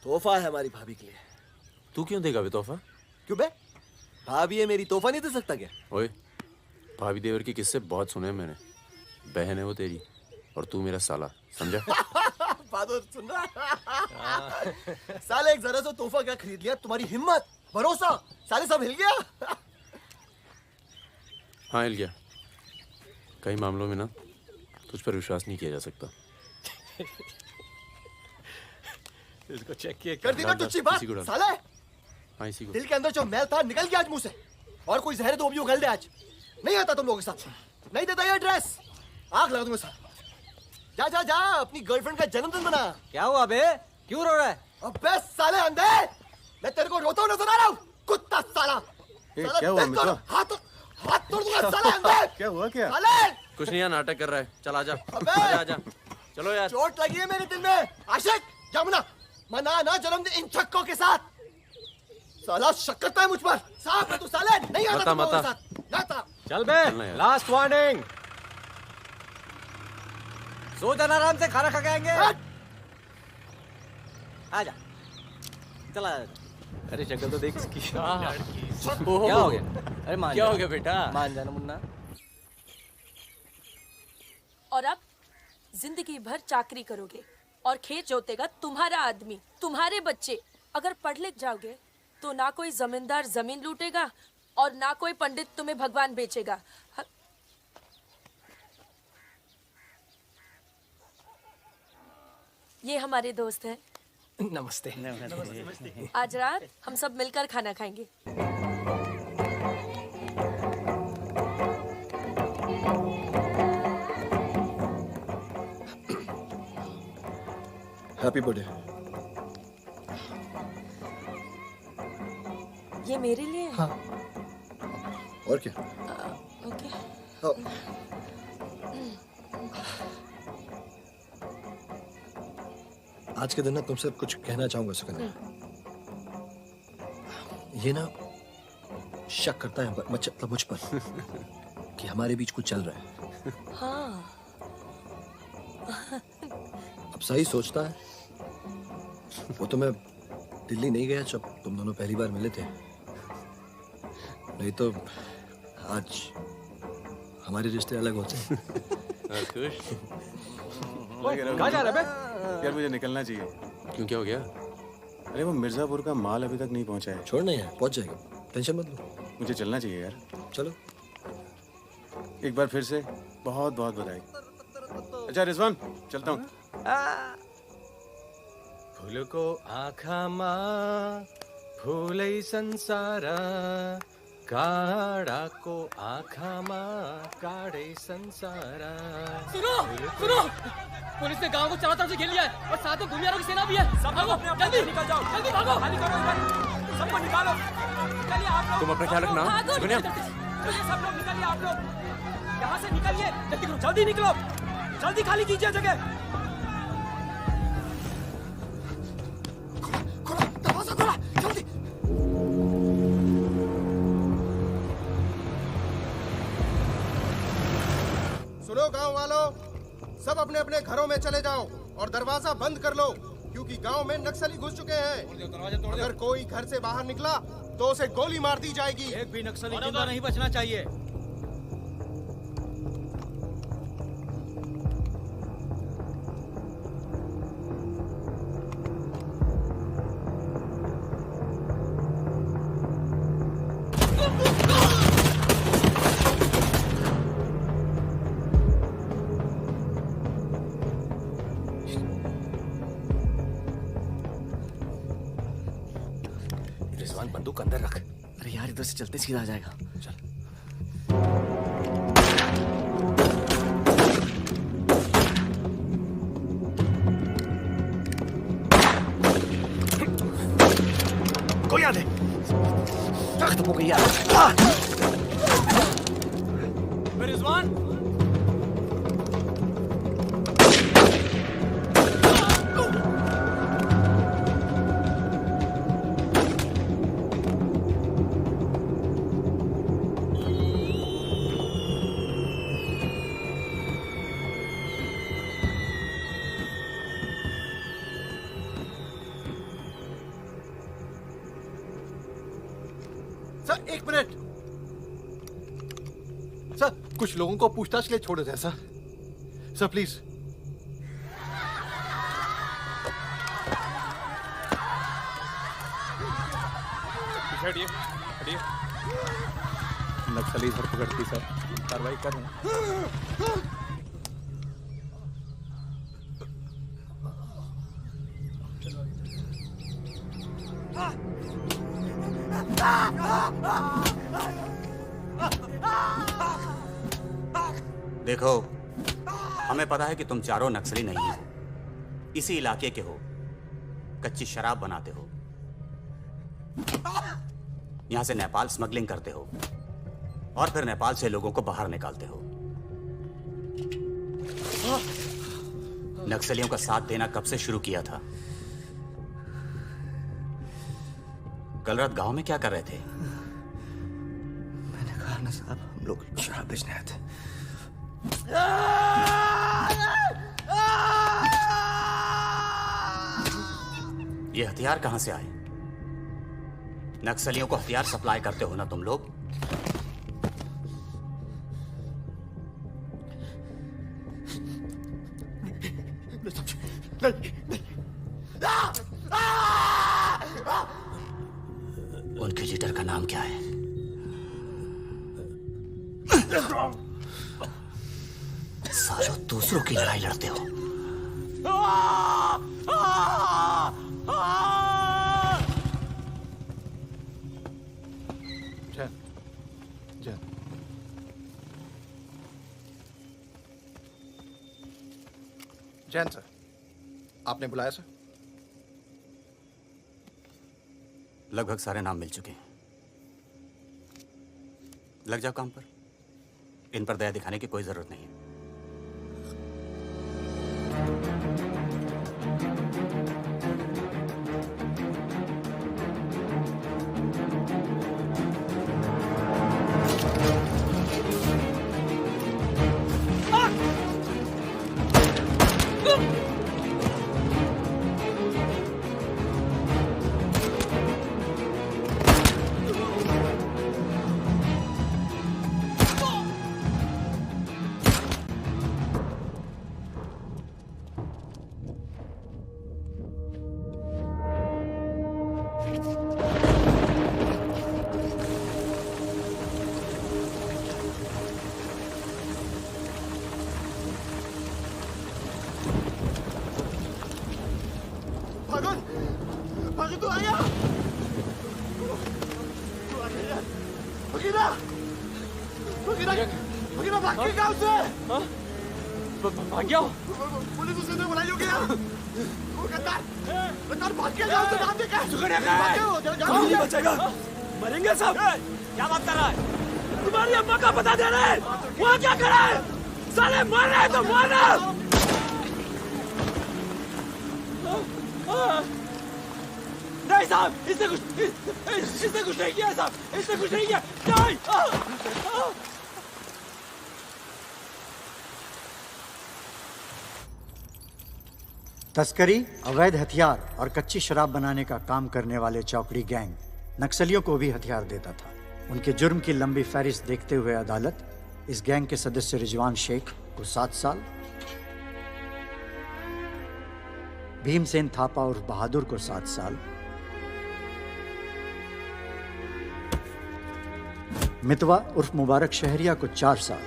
तोहफा है हमारी भाभी के लिए। तू क्यों देगा बे तोहफा? क्यों बे? भाभी है मेरी, तोहफा नहीं दे सकता क्या? ओए, भाभी देवर के किस्से बहुत सुने हैं मैंने। बहन है वो तेरी और तू मेरा साला, समझा? बहादुर सुन रहा? साले एक जरा सा तोहफा क्या खरीद लिया? तुम्हारी हिम्मत, भरोसा, साले सब हिल गया। हाँ हिल गया। कई मामलों में ना तुझ पर विश्वास नहीं किया जा सकता। इसको चेक किए कर दी ना टुच्ची बात साले। हाँ इसी को। दिल के अंदर जो मैल था निकल गया आज मुंह से। और कोई जहर तो भी उगल दे आज। नहीं आता तुम लोगों के साथ, नहीं देता ये ड्रेस, आग लगा दूंगा साथ। जा जा जा, अपनी गर्लफ्रेंड का जन्मदिन मना। क्या हुआ बे, क्यों रो रहा है? अबे साले अंधे, मैं तेरे को रोता हुआ नजर आ रहा हूँ, कुत्ता साला। क्या हुआ मित्रा? हाथ तोड़ दूंगा साले अंधे। क्या हुआ क्या? साले कुछ नहीं यार, नाटक कर रहा है। चल आजा। अबे आजा। चलो यार। चोट लगी है मेरे दिल में। आशिक जमुना मना ना जन्मदिन इन छक्कों के साथ। साला शक करता है मुझ पर। साहब मैं तो साले नहीं आता तुम लोगों के साथ। नाता। चल बे, लास्ट वार्निंग। सो जाना आराम से, खाना खा के आएंगे। आजा, चला आजा। अरे शक्ल तो देख इसकी। क्या हो गया? अरे मान क्या हो गया बेटा? मान जाना मुन्ना। और अब जिंदगी भर चाकरी करोगे और खेत जोतेगा तुम्हारा आदमी, तुम्हारे बच्चे। अगर पढ़ लिख जाओगे तो ना कोई जमींदार जमीन लूटेगा और ना कोई पंडित तुम्हें भगवान बेचेगा। ये हमारे दोस्त हैं। नमस्ते। आज रात हम सब मिलकर खाना खाएंगे। Happy birthday. ये मेरे लिए है? हाँ। और क्या? ओके। आज के दिन ना तुमसे कुछ कहना चाहूंगा सुकन्या। ये ना शक करता है मतलब मुझ पर कि हमारे बीच कुछ चल रहा है। हाँ। अब सही सोचता है। वो तो मैं दिल्ली नहीं गया जब तुम दोनों पहली बार मिले थे, नहीं तो आज हमारे रिश्ते अलग होते हैं। कहाँ जा रहा है बे? यार मुझे निकलना चाहिए। क्यों, क्या हो गया? अरे वो मिर्जापुर का माल अभी तक नहीं पहुंचा है। छोड़ना है, पहुंच जाएगा, टेंशन मत लो। मुझे चलना चाहिए यार। चलो। एक बार फिर से बहुत बहुत बधाई। अच्छा रिजवान, चलता हूँ। फूलको आँखामा फुलै संसार, काँडाको आँखामा काँडै संसार। सुनो सुनो, पुलिस ने गांव को चारों तरफ से घेर लिया है और साथ में भूमियारों की सेना भी है। सब भागो, जल्दी निकल जाओ, जल्दी भागो, खाली करो इधर, सबको निकालो। चलिए आप लोग, तुम अपना ख्याल रखना। चलिए सब लोग निकलिए, आप लोग यहाँ से निकलिए, जल्दी निकलो, जल्दी खाली कीजिए जगह। सुनो गांव वालों, सब अपने अपने घरों में चले जाओ और दरवाजा बंद कर लो, क्योंकि गांव में नक्सली घुस चुके हैं। अगर कोई घर से बाहर निकला तो उसे गोली मार दी जाएगी। एक भी नक्सली जिंदा नहीं बचना चाहिए। रिजवान बंदूक अंदर रख। अरे यार इधर से चलते सीधा आ जाएगा। चल। गोलियां दे। खत्म हो गई यार। रिजवान, सर एक मिनट। सर कुछ लोगों को पूछताछ के लिए छोड़ देते हैं सर। Sir please. हटिए हटिए। नक्सली धरपकड़ की सर, कार्रवाई कर रहे हैं। देखो, हमें पता है कि तुम चारों नक्सली नहीं हो, इसी इलाके के हो, कच्ची शराब बनाते हो, यहां से नेपाल स्मगलिंग करते हो और फिर नेपाल से लोगों को बाहर निकालते हो। नक्सलियों का साथ देना कब से शुरू किया था? कल रात गांव में क्या कर रहे थे? मैंने कहा ना साहब, हम लोग शराब बेचने आए थे। ये हथियार कहां से आए? नक्सलियों को हथियार सप्लाई करते हो ना तुम लोग? उनके लीडर का नाम क्या है? सालों दूसरों की लड़ाई लड़ते हो। जैन सर, आपने बुलाया सर? लगभग सारे नाम मिल चुके हैं। लग जाओ काम पर। इन पर दया दिखाने की कोई जरूरत नहीं है। भाग गया? पुलिस उसे तो बुलाई होगी यार। वो गद्दार भाग के जाओ तो नाम देखा। सुगड़िया कहाँ है? कौन नहीं बचेगा? मरेंगे सब। क्या बात कर रहा है? तुम्हारी अम्मा का पता दे रहे हैं। वहाँ क्या कर रहा है? साले मर रहे हैं तो मारना। नहीं साहब, इसने कुछ नहीं किया साहब। इसने कुछ नहीं किया। नहीं। तस्करी, अवैध हथियार और कच्ची शराब बनाने का काम करने वाले चौकड़ी गैंग नक्सलियों को भी हथियार देता था। उनके जुर्म की लंबी फहरिस्त देखते हुए अदालत इस गैंग के सदस्य रिजवान शेख को 7 साल, भीमसेन थापा उर्फ बहादुर को 7 साल, मितवा उर्फ मुबारक शहरिया को 4 साल,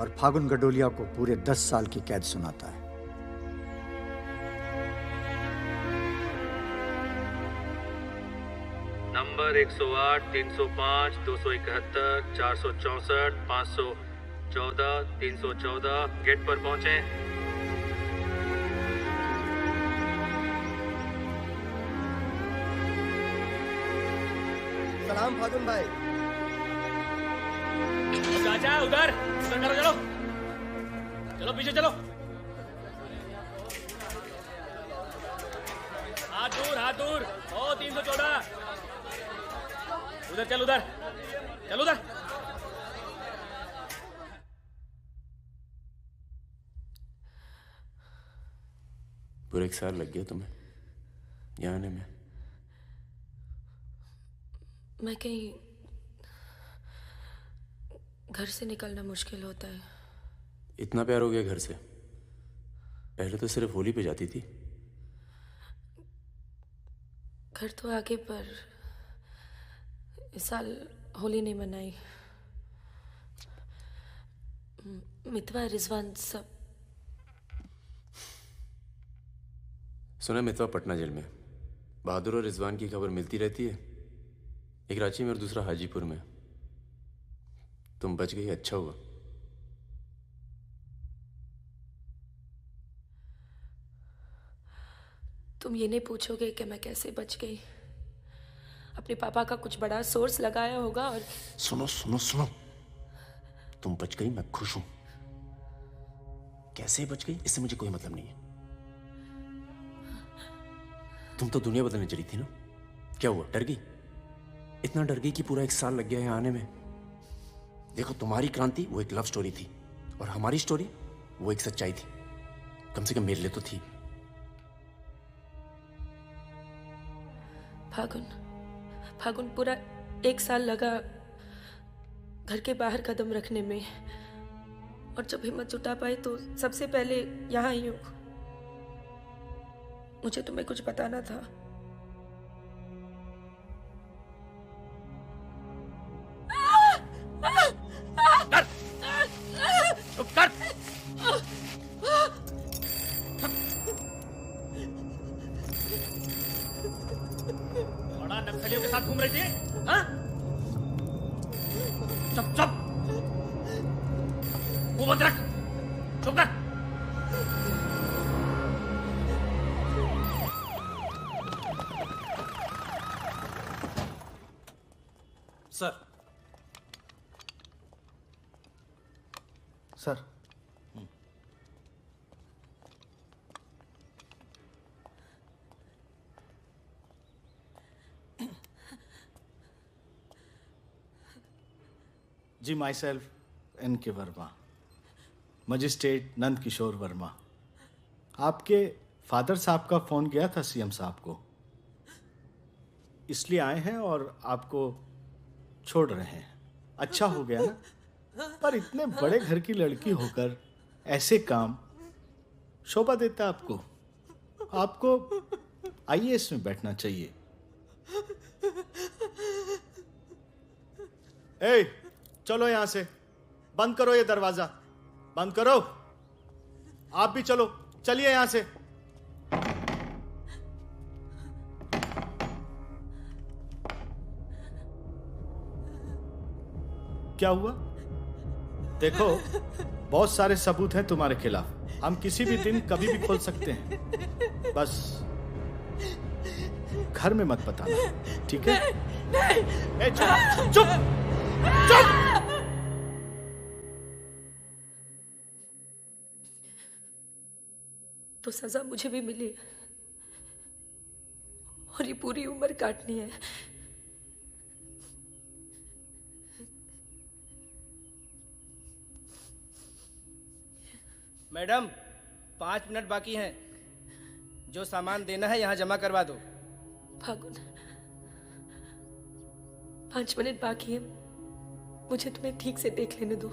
और फागुन गडोलिया को पूरे 10 साल की कैद सुनाता है। नंबर 108, 305, 271, 464, 514, 314 गेट पर पहुंचे। सलाम फागुन भाई। चाचा उधर करो, चलो चलो पीछे चलो। हाथ दूर। ओ 314 उधर चल, उधर। पूरे 1 साल लग गया तुम्हें यहाँ आने में। मैं कहीं घर से निकलना मुश्किल होता है। इतना प्यार हो गया घर से? पहले तो सिर्फ होली पे जाती थी। घर तो आगे, पर इस साल होली नहीं मनाई। मितवा, रिजवान सब। सुना मितवा पटना जेल में। बहादुर और रिजवान की खबर मिलती रहती है, एक रांची में और दूसरा हाजीपुर में। तुम बच गई, अच्छा हुआ। तुम ये नहीं पूछोगे कि मैं कैसे बच गई? अपने पापा का कुछ बड़ा सोर्स लगाया होगा और सुनो, तुम बच गई, मैं खुश हूं। कैसे बच गई इससे मुझे कोई मतलब नहीं है। तुम तो दुनिया बदलने चली थी ना, क्या हुआ? डर गई? इतना डर गई कि पूरा 1 साल लग गया यहाँ आने में। देखो, तुम्हारी क्रांति वो एक लव स्टोरी थी और हमारी स्टोरी वो एक सच्चाई थी। कम से कम मेरे लिए तो थी। फागुन पूरा 1 साल लगा घर के बाहर कदम रखने में, और जब हिम्मत जुटा पाई तो सबसे पहले यहाँ आई हूँ। मुझे तुम्हें कुछ बताना था। चुप कर। बड़ा नक्सलियों के साथ घूम रही थी, हाँ? चुप चुप, मुंह बंद रख, चुप कर। सर। सर, जी, myself N.K. Verma, magistrate Nand Kishore Verma. आपके फादर साहब का फ़ोन गया था सीएम साहब को, इसलिए आए हैं और आपको छोड़ रहे हैं। अच्छा हो गया ना, पर इतने बड़े घर की लड़की होकर ऐसे काम शोभा देता आपको। आपको IAS में बैठना चाहिए। ए, चलो यहां से, बंद करो ये दरवाजा, बंद करो। आप भी चलो, चलिए यहां से। क्या हुआ? देखो, बहुत सारे सबूत हैं तुम्हारे खिलाफ। हम किसी भी दिन कभी भी खोल सकते हैं। बस घर में मत बताना, ठीक है? ए, चुप चुप चुप। तो सजा मुझे भी मिली है, और ये पूरी उम्र काटनी है। मैडम, 5 मिनट बाकी हैं। जो सामान देना है यहाँ जमा करवा दो। फागुन, 5 मिनट बाकी है, मुझे तुम्हें ठीक से देख लेने दो।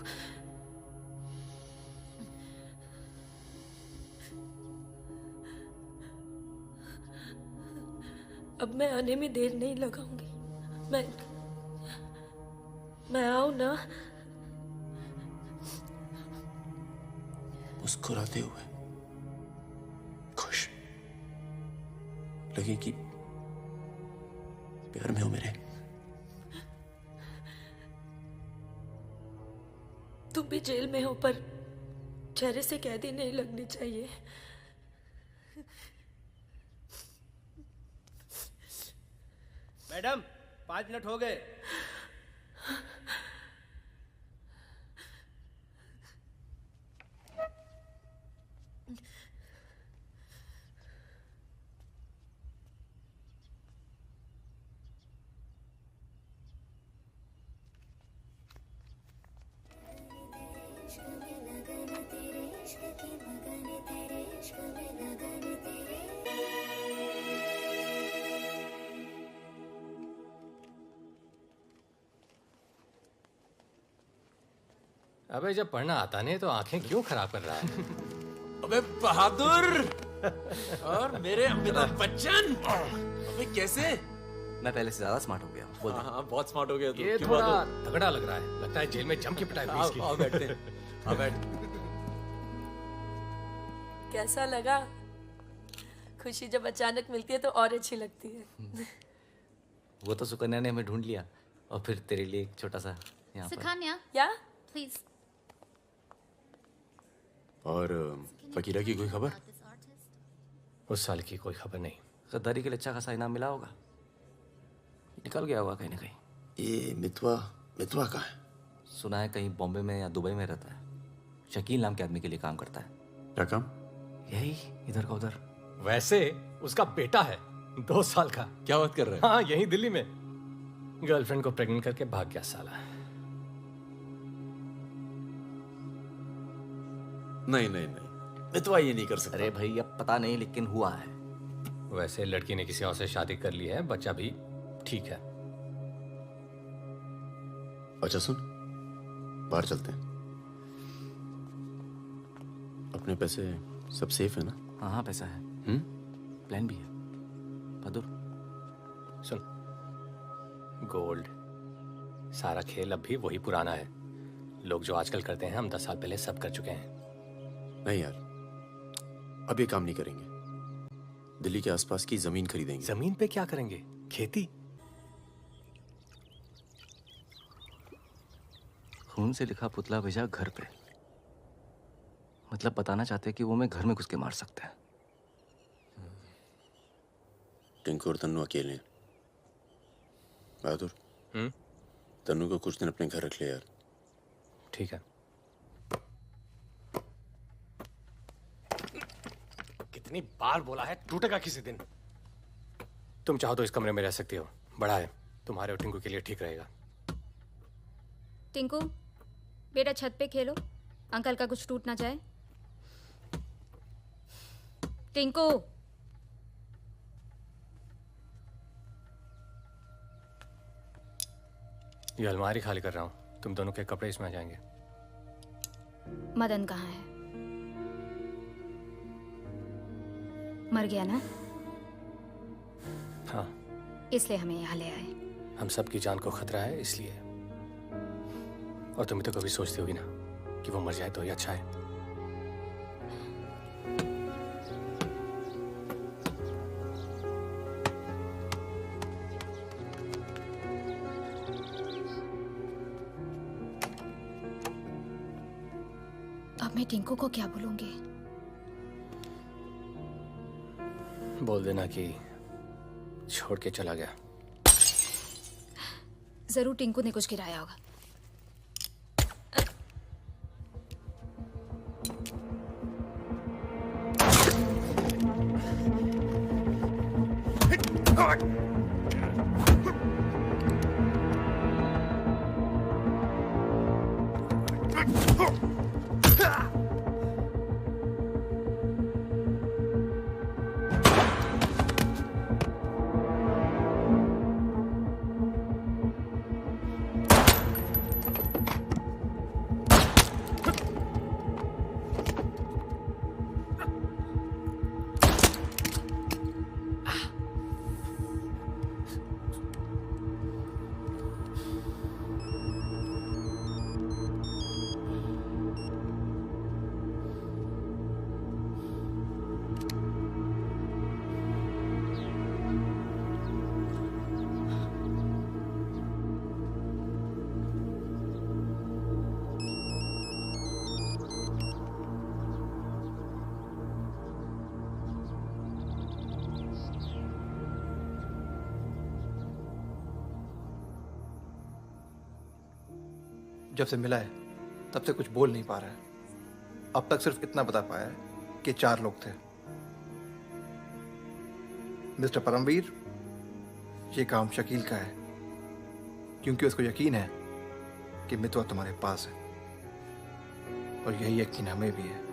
अब मैं आने में देर नहीं लगाऊंगी। मैं आऊं ना? मुस्कुराते हुए, खुश, लगे कि प्यार में हो मेरे। तुम भी जेल में हो, पर चेहरे से कैदी नहीं लगनी चाहिए। मैडम, 5 मिनट हो गए। अबे जब पढ़ना आता नहीं तो आंखें क्यों खराब कर रहा है? अबे बहादुर और मेरे अमिताभ बच्चन, अबे कैसे? मैं पहले से ज्यादा स्मार्ट हो गया। बोल दे। हाँ, बहुत स्मार्ट हो गया तू। ये थोड़ा तगड़ा लग रहा है। लगता है जेल में जम के पिटाई हुई इसकी। आओ बैठते हैं। आओ बैठ। कैसा लगा? खुशी जब अचानक मिलती है तो और अच्छी लगती है। वो तो सुकन्या ने हमें ढूंढ लिया, और फिर तेरे लिए एक छोटा सा यहाँ पर। सुकन्या, या प्लीज। और फकीरा की कोई खबर? उस साल की कोई खबर नहीं। गद्दारी के लिए अच्छा खासा इनाम मिला होगा, निकल गया होगा कहीं ना कहीं। ये मितवा कहाँ है? सुना है कहीं बॉम्बे में या दुबई में रहता है। शकील नाम के आदमी के लिए काम करता है। क्या काम? यही इधर का उधर। वैसे उसका बेटा है 2 साल का। क्या बात कर रहे हैं? हाँ, यहीं दिल्ली में गर्लफ्रेंड को प्रेग्नेंट करके भाग गया साला। नहीं, मितवा ये नहीं कर सकता। अरे भाई, अब पता नहीं, लेकिन हुआ है। वैसे लड़की ने किसी और से शादी कर ली है, बच्चा भी ठीक है। अच्छा सुन, बाहर चलते हैं। अपने पैसे सब सेफ है ना? हाँ हाँ, पैसा है। प्लान भी है। बहादुर सुन, गोल्ड सारा खेल अब भी वही पुराना है। लोग जो आजकल करते हैं हम 10 साल पहले सब कर चुके हैं। नहीं यार, अब ये काम नहीं करेंगे। दिल्ली के आसपास की जमीन खरीदेंगे। जमीन पे क्या करेंगे? खेती? खून से लिखा पुतला भेजा घर पे। मतलब बताना चाहते कि वो मैं घर में घुस के मार सकते हैं। टिंकू और तन्नू अकेले हैं। बहादुर, तन्नू को कुछ दिन अपने घर रख ले यार। ठीक है। कितनी बार बोला है, टूटेगा किसी दिन। तुम चाहो तो इस कमरे में रह सकती हो, बड़ा है, तुम्हारे और टिंकू के लिए ठीक रहेगा। टिंकू बेटा छत पे खेलो, अंकल का कुछ टूट ना जाए। टिंकू ये अलमारी खाली कर रहा हूँ, तुम दोनों के कपड़े इसमें आ जाएंगे। मदन कहाँ है? मर गया ना? हाँ, इसलिए हमें यहाँ ले आए। हम सबकी जान को खतरा है इसलिए। और तुम तो कभी सोचती होगी ना कि वो मर जाए तो ही अच्छा है। अब मैं टिंकू को क्या बोलूंगी? बोल देना कि छोड़ के चला गया। जरूर टिंकू ने कुछ गिराया होगा। जब से मिला है तब से कुछ बोल नहीं पा रहा है। अब तक सिर्फ इतना बता पाया है कि 4 लोग थे। मिस्टर परमवीर, ये काम शकील का है क्योंकि उसको यकीन है कि मितवा तुम्हारे पास है और यही यकीन हमें भी है।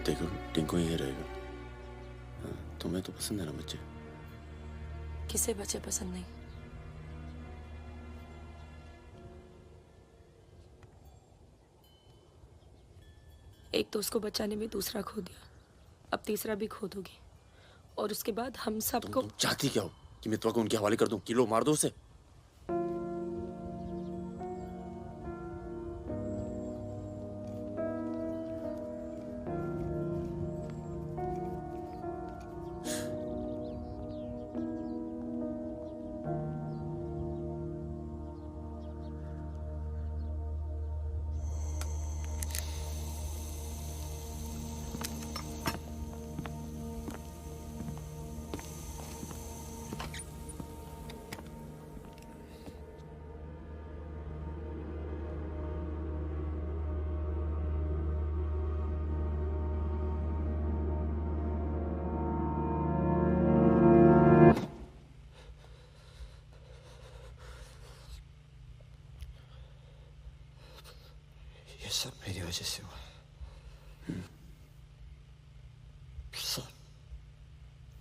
देखो, टिंकू यही रहेगा। हाँ, तुम्हें तो पसंद है ना बच्चे? किसे बच्चे पसंद नहीं? एक तो उसको बचाने में दूसरा खो दिया, अब तीसरा भी खो दोगी और उसके बाद हम सबको। चाहती क्या हो कि मितवा को उनके हवाले कर दूं? किलो मार दो उसे। सब मेरी वजह से हुआ सब।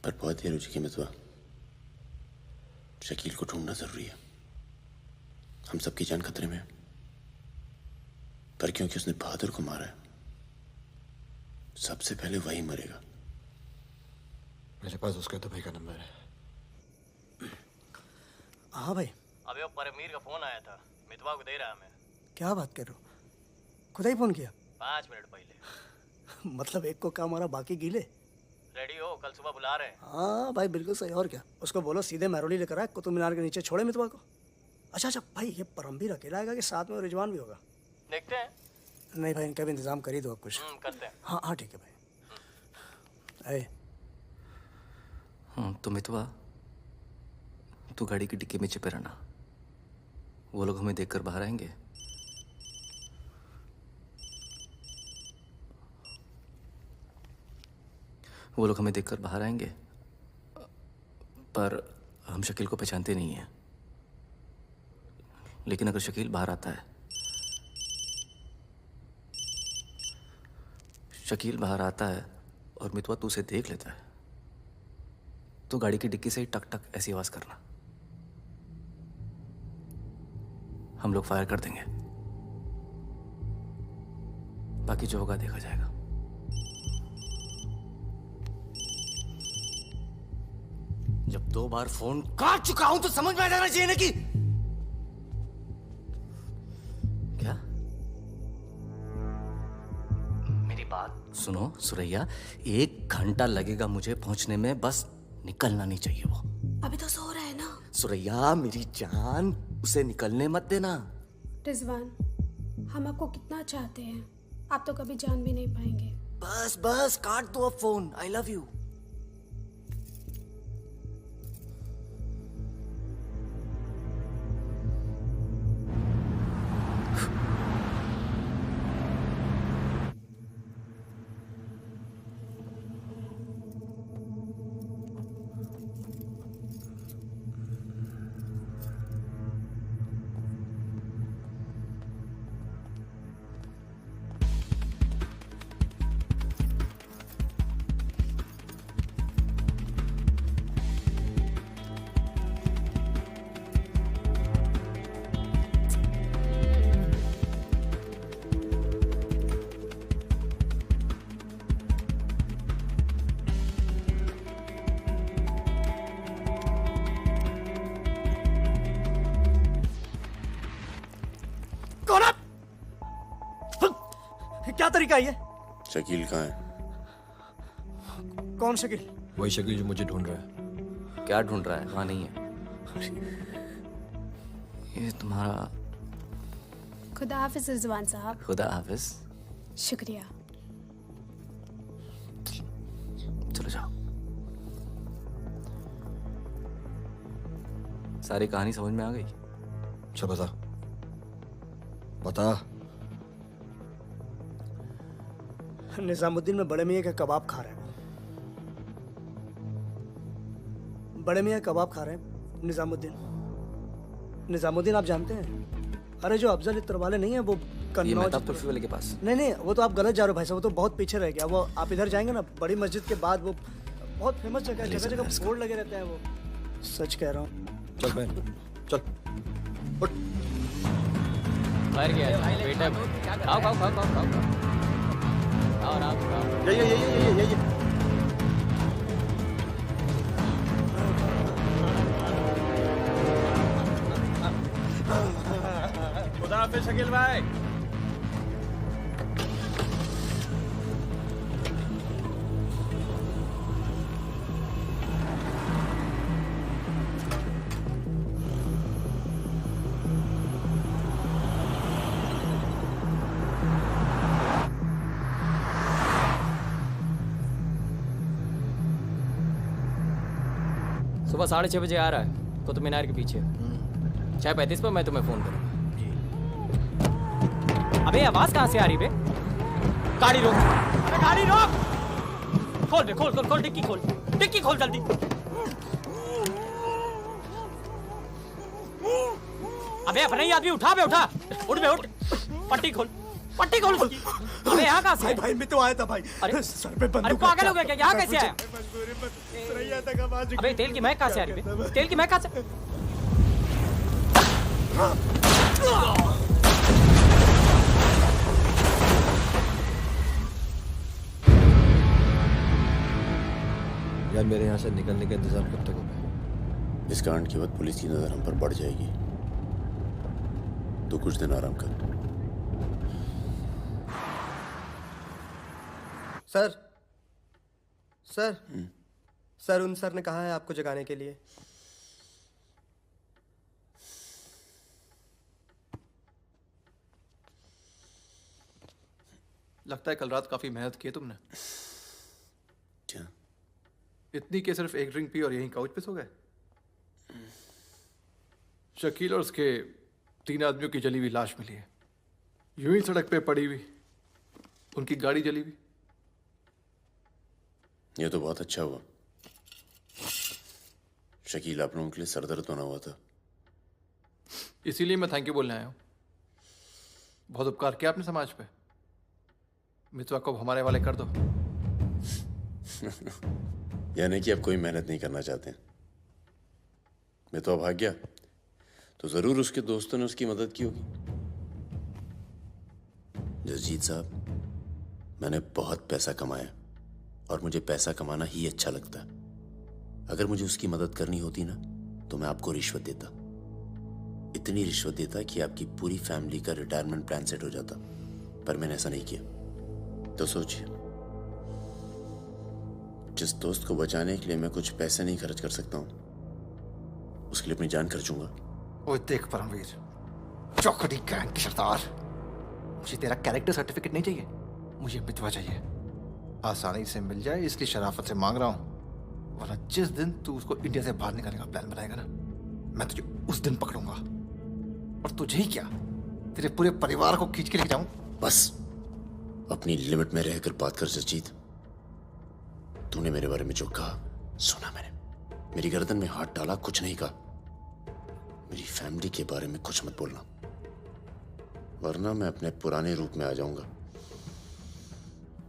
पर बहुत देर हो चुकी मितवा। शकील को ढूंढना जरूरी है। हम सबकी जान खतरे में है। पर क्योंकि उसने बहादुर को मारा है, सबसे पहले वही मरेगा। मेरे पास उसका दुबई का नंबर है। हाँ भाई। अबे वो परमीर का फोन आया था, मितवा को दे रहा मैं। क्या बात कर रहे हो? खुदा ही फोन किया? 5 मिनट पहले। मतलब एक को काम और बाकी गीले। रेडी हो, कल सुबह बुला रहे हैं। हाँ भाई बिल्कुल सही। और क्या, उसको बोलो सीधे महरौली लेकर आए, कुतुब मीनार के नीचे छोड़े मितवा को। अच्छा भाई, ये परमवीर अकेला आएगा कि साथ में रिजवान भी होगा? देखते हैं। नहीं भाई, इनका भी इंतजाम कर ही दो आप कुछ। करते हैं। हाँ हाँ ठीक है भाई। तो मितवा, तू गाड़ी की डिक्की में छिपे रहना। वो लोग हमें देखकर बाहर आएंगे। वो लोग हमें देखकर बाहर आएंगे, पर हम शकील को पहचानते नहीं हैं। लेकिन अगर शकील बाहर आता है, शकील बाहर आता है और मितवा तू उसे देख लेता है, तो गाड़ी की डिक्की से ही टक टक ऐसी आवाज करना। हम लोग फायर कर देंगे, बाकी जो होगा देखा जाएगा। जब 2 बार फोन काट चुका हूं तो समझ में आ जाना चाहिए ना कि क्या। मेरी बात सुनो सुरैया, 1 घंटा लगेगा मुझे पहुंचने में, बस निकलना नहीं चाहिए वो। अभी तो सो रहा है ना। सुरैया मेरी जान, उसे निकलने मत देना। रिजवान, हम आपको कितना चाहते हैं, आप तो कभी जान भी नहीं पाएंगे। बस बस काट दो अब फोन। I love you. क्या तरीका है ये? शकील कहाँ है? कौन शकील? वही शकील जो मुझे ढूंढ रहा है। क्या ढूंढ रहा है? वहां नहीं है। ये तुम्हारा। खुदा हाफिज रिजवान साहब। खुदा हाफिज। शुक्रिया। चलो जाओ। सारी कहानी समझ में आ गई? अच्छा बता बता। निजामुद्दीन में बड़े मियाँ का कबाब खा रहे हैं। बड़े मियाँ कबाब खा रहे हैं। निजामुद्दीन आप जानते हैं? अरे जो अफजल इत्र वाले नहीं है वो कन्नौज वाले के पास। नहीं वो तो आप गलत जा रहे हो भाई साहब, वो तो बहुत पीछे रह गया। वो आप इधर जाएंगे ना, बड़ी मस्जिद के बाद वो बहुत फेमस जगह है, जगह जगह बोर्ड लगे रहते हैं। वो सच कह रहा हूँ। चल बहन चल उठ। मर गया बेटा। खाओ खाओ खाओ खाओ खाओ खाओ। और आप ये खुदा हाफिज शकील भाई। सुबह 6:30 बजे आ रहा है कुतुब मीनार के पीछे। 6:35 पर मैं तुम्हें फोन करूंगा। अबे आवाज कहाँ से आ रही बे? गाड़ी रोक। अबे गाड़ी रोक। खोल बे, खोल खोल खोल, डिक्की खोल, डिक्की खोल जल्दी। अबे अपने ही आदमी उठा बे, उठा। उठ बे उठ। पट्टी खोल, पट्टी खोल उसकी। अबे यहाँ कहाँ से भाई भाई मैं तो आया था भाई। अरे सर पे अरे बंदूक पागल हो गया क्या? यहाँ कैसे आया? आया? अबे तेल की महक कहाँ से आ रही है? तेल की महक कहाँ से? यार मेरे यहाँ से निकलने का इंतजाम कब तक होगा? इस कांड के बाद पुलिस की नजर हम पर बढ़ जाएगी, तो कुछ दिन आराम कर। सर सर सर उन सर ने कहा है आपको जगाने के लिए। लगता है कल रात काफी मेहनत की है तुमने। क्या? इतनी कि सिर्फ एक ड्रिंक पी और यहीं काउच पे सो गए? शकील और उसके 3 आदमियों की जली हुई लाश मिली है, यूं ही सड़क पे पड़ी हुई। उनकी गाड़ी जली हुई। ये तो बहुत अच्छा हुआ। शकील आप लोगों के लिए सरदर्द बना हुआ था। इसीलिए मैं थैंक यू बोलने आया हूं। बहुत उपकार किया आपने समाज पे। मितवा को हमारे वाले कर दो। यानी कि आप कोई मेहनत नहीं करना चाहते। मितवा भाग गया तो जरूर उसके दोस्तों ने उसकी मदद की होगी। जसजीत साहब, मैंने बहुत पैसा कमाया और मुझे पैसा कमाना ही अच्छा लगता है। अगर मुझे उसकी मदद करनी होती ना तो मैं आपको रिश्वत देता, इतनी रिश्वत देता कि आपकी पूरी फैमिली का रिटायरमेंट प्लान सेट हो जाता। पर मैंने ऐसा नहीं किया। तो सोचिए, जिस दोस्त को बचाने के लिए मैं कुछ पैसे नहीं खर्च कर सकता हूं, उसके लिए अपनी जान खर्चूंगा। ओए देख परमवीर, चौकड़ी गैंग की सरदार, मुझे तेरा कैरेक्टर सर्टिफिकेट नहीं चाहिए, मुझे मितवा चाहिए। आसानी से मिल जाए इसकी शराफत से मांग रहा हूं, वरना जिस दिन तू उसको इंडिया से बाहर निकालने का प्लान बनाएगा ना, मैं तुझे उस दिन पकड़ूंगा। और तुझे ही क्या, तेरे पूरे परिवार को खींच के लेके जाऊं। बस अपनी लिमिट में रहकर बात कर जसजीत। तूने मेरे बारे में जो कहा सुना मैंने, मेरी गर्दन में हाथ डाला, कुछ नहीं कहा। मेरी फैमिली के बारे में कुछ मत बोलना, वरना मैं अपने पुराने रूप में आ जाऊंगा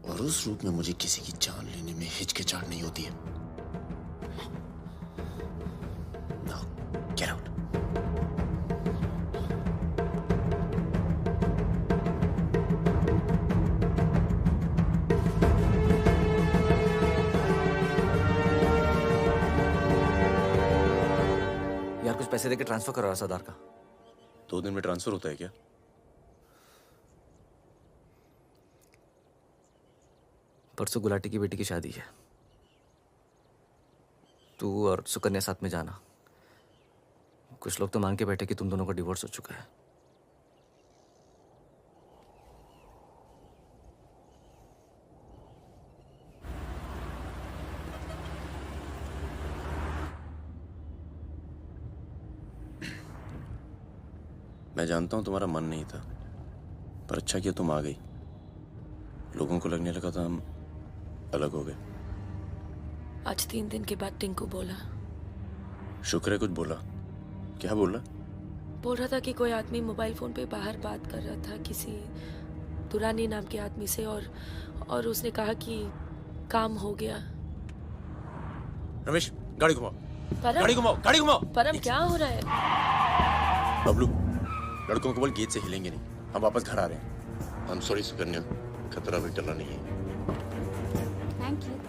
और उस रूप में मुझे किसी की जान लेने में हिचकिचाहट नहीं होती है। Now, get out. यार कुछ पैसे देके ट्रांसफर करो सरदार का। 2 दिन में ट्रांसफर होता है क्या? परसों गुलाटी की बेटी की शादी है, तू और सुकन्या साथ में जाना। कुछ लोग तो मान के बैठे कि तुम दोनों का डिवोर्स हो चुका है। मैं जानता हूं तुम्हारा मन नहीं था, पर अच्छा किया तुम आ गई। लोगों को लगने लगा था हम अलग हो गए। आज 3 दिन के बाद टिंकू बोला। शुक्र है कुछ बोला। क्या बोला? बोल रहा था कि कोई आदमी मोबाइल फोन पे बाहर बात कर रहा था किसी दुरानी नाम के आदमी से, और उसने कहा कि काम हो गया। रमेश गाड़ी घुमाओ। परम, गाड़ी घुमाओ, गाड़ी घुमाओ। परम क्या हो रहा है? बबलू, लड़कों को बोल गेट से हिलेंगे नहीं, हम वापस घर आ रहे हैं। हम सॉरी सुकन्या, खतरा भी टला नहीं है। Thank you.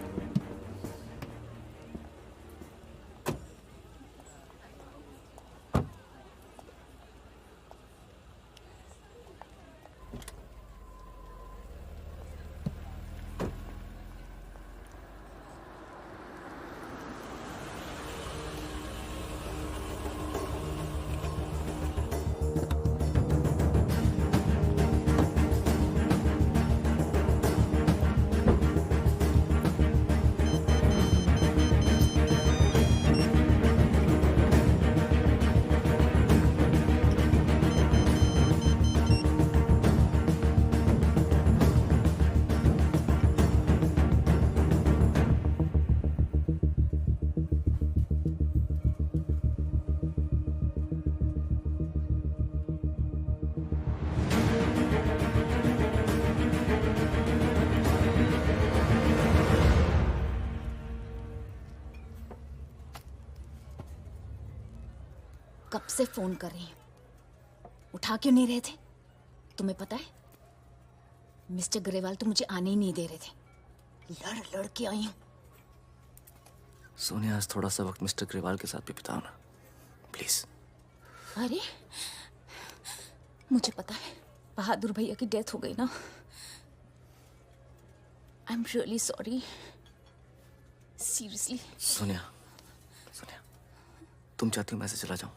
कब से फोन कर रही हूँ, उठा क्यों नहीं रहे थे? तुम्हें पता है मिस्टर ग्रेवाल तो मुझे आने ही नहीं दे रहे थे। लड़ लड़ के आई हूँ। सोनिया, आज थोड़ा सा वक्त मिस्टर ग्रेवाल के साथ भी बिताओ ना, प्लीज। अरे मुझे पता है बहादुर भैया की डेथ हो गई ना। I am really sorry, seriously. Sonia, Sonia, तुम चाहती हो मैं से चला जाऊं?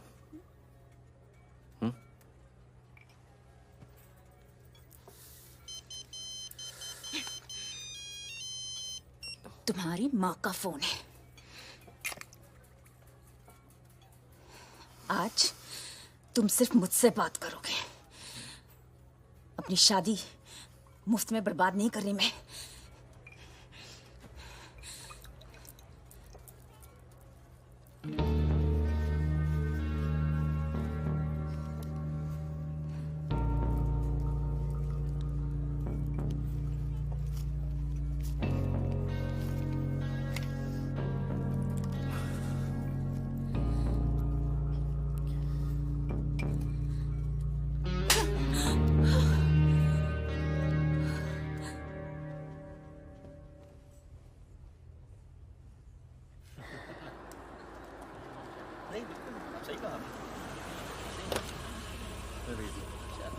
तुम्हारी माँ का फोन है। आज तुम सिर्फ मुझसे बात करोगे। अपनी शादी मुफ्त में बर्बाद नहीं कर रही मैं।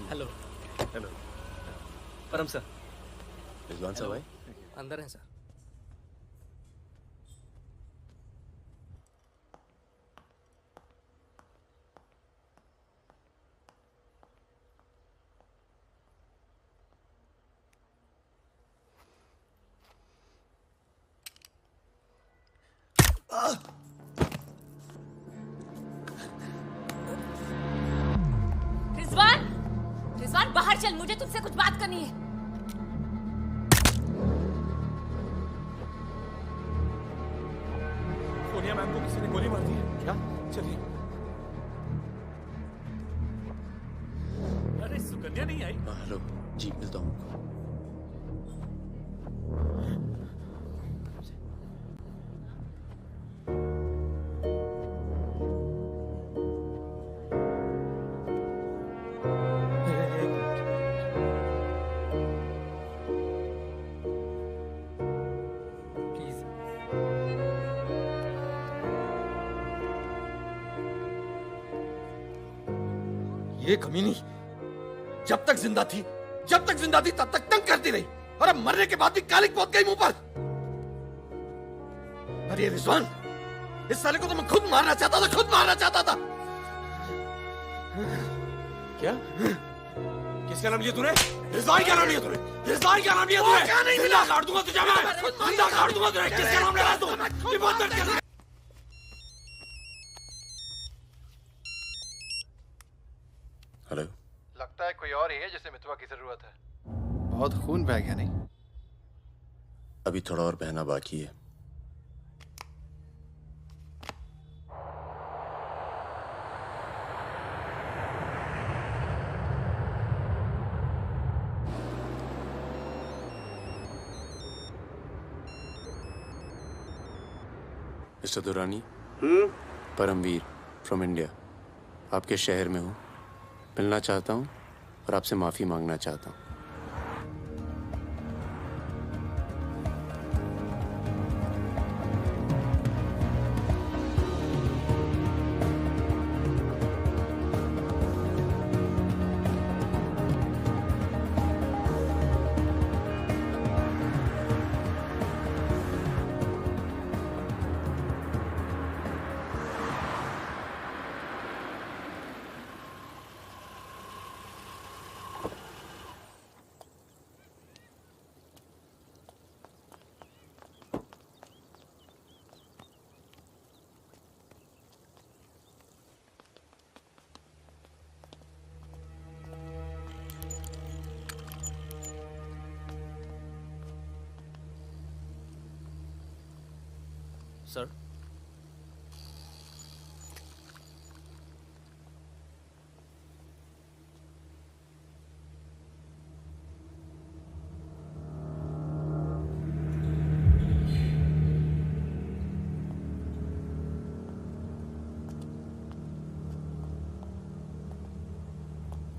हेलो। हेलो परम सर। रिजवान साहब आए? अंदर हैं सर। रिजवान, रिजवान बाहर चल, मुझे तुझसे कुछ बात करनी है। सोनिया मैम को किसी ने गोली मार दी है क्या? चलिए। अरे सुकन्या नहीं आई? हेलो जी, मिलता हूँ। ये कमीनी जब तक जिंदा थी तब तक तंग करती रही, और अब मरने के बाद भी कालिक पहुंच गई मुंह पर। अरे रिजवान, इस साले को तो मैं खुद मारना चाहता था। क्या? किसका नाम लिया तूने? रिजवान क्या नाम लिया तूने? क्या नहीं मिला? काट दूंगा तुझे मैं। जिंदा काट दूंगा तुझे। किसका नाम ले रहा है तू? ये बहुत दर्द कर रहा है। हेलो। लगता है कोई और ही है जिसे मितवा की जरूरत है। बहुत खून बह गया नहीं? अभी थोड़ा और बहना बाकी है। Mister Durrani. Paramvir from India, आपके शहर में हूँ, मिलना चाहता हूँ और आपसे माफ़ी मांगना चाहता हूँ। सर,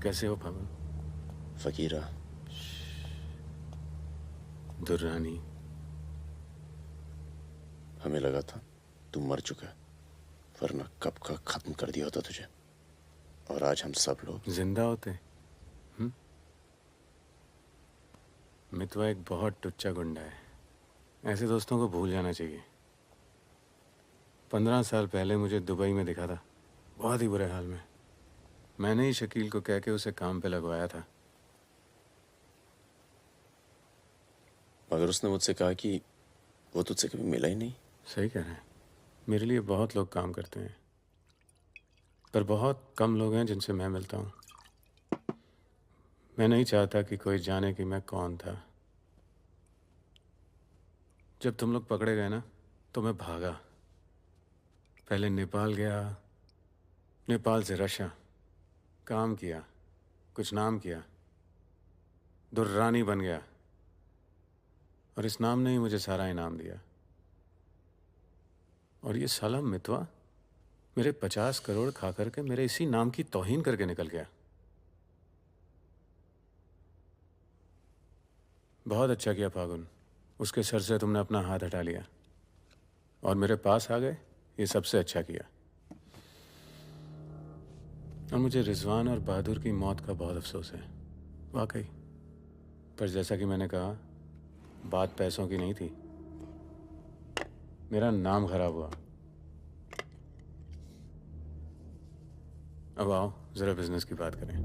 कैसे हो फागुन? फकीरा, दुर्रानी, हमें लगा था तू मर चुका है, वरना कब का खत्म कर दिया होता तुझे। और आज हम सब लोग जिंदा होते। मितवा एक बहुत टुच्चा गुंडा है, ऐसे दोस्तों को भूल जाना चाहिए। 15 साल पहले मुझे दुबई में दिखा था, बहुत ही बुरे हाल में। मैंने ही शकील को कह के उसे काम पे लगवाया था। मगर उसने मुझसे कहा कि वो तुझसे कभी मिला ही नहीं। सही कह रहे हैं, मेरे लिए बहुत लोग काम करते हैं, पर बहुत कम लोग हैं जिनसे मैं मिलता हूँ। मैं नहीं चाहता कि कोई जाने कि मैं कौन था। जब तुम लोग पकड़े गए ना, तो मैं भागा। पहले नेपाल गया, नेपाल से रशिया, काम किया, कुछ नाम किया, दुर्रानी बन गया, और इस नाम ने ही मुझे सारा इनाम दिया। और ये साला मितवा मेरे 50 करोड़ खा करके मेरे इसी नाम की तौहीन करके निकल गया। बहुत अच्छा किया फागुन, उसके सर से तुमने अपना हाथ हटा लिया और मेरे पास आ गए, ये सबसे अच्छा किया। और मुझे रिजवान और बहादुर की मौत का बहुत अफसोस है, वाकई। पर जैसा कि मैंने कहा, बात पैसों की नहीं थी, मेरा नाम खराब हुआ। अब आओ जरा बिजनेस की बात करें।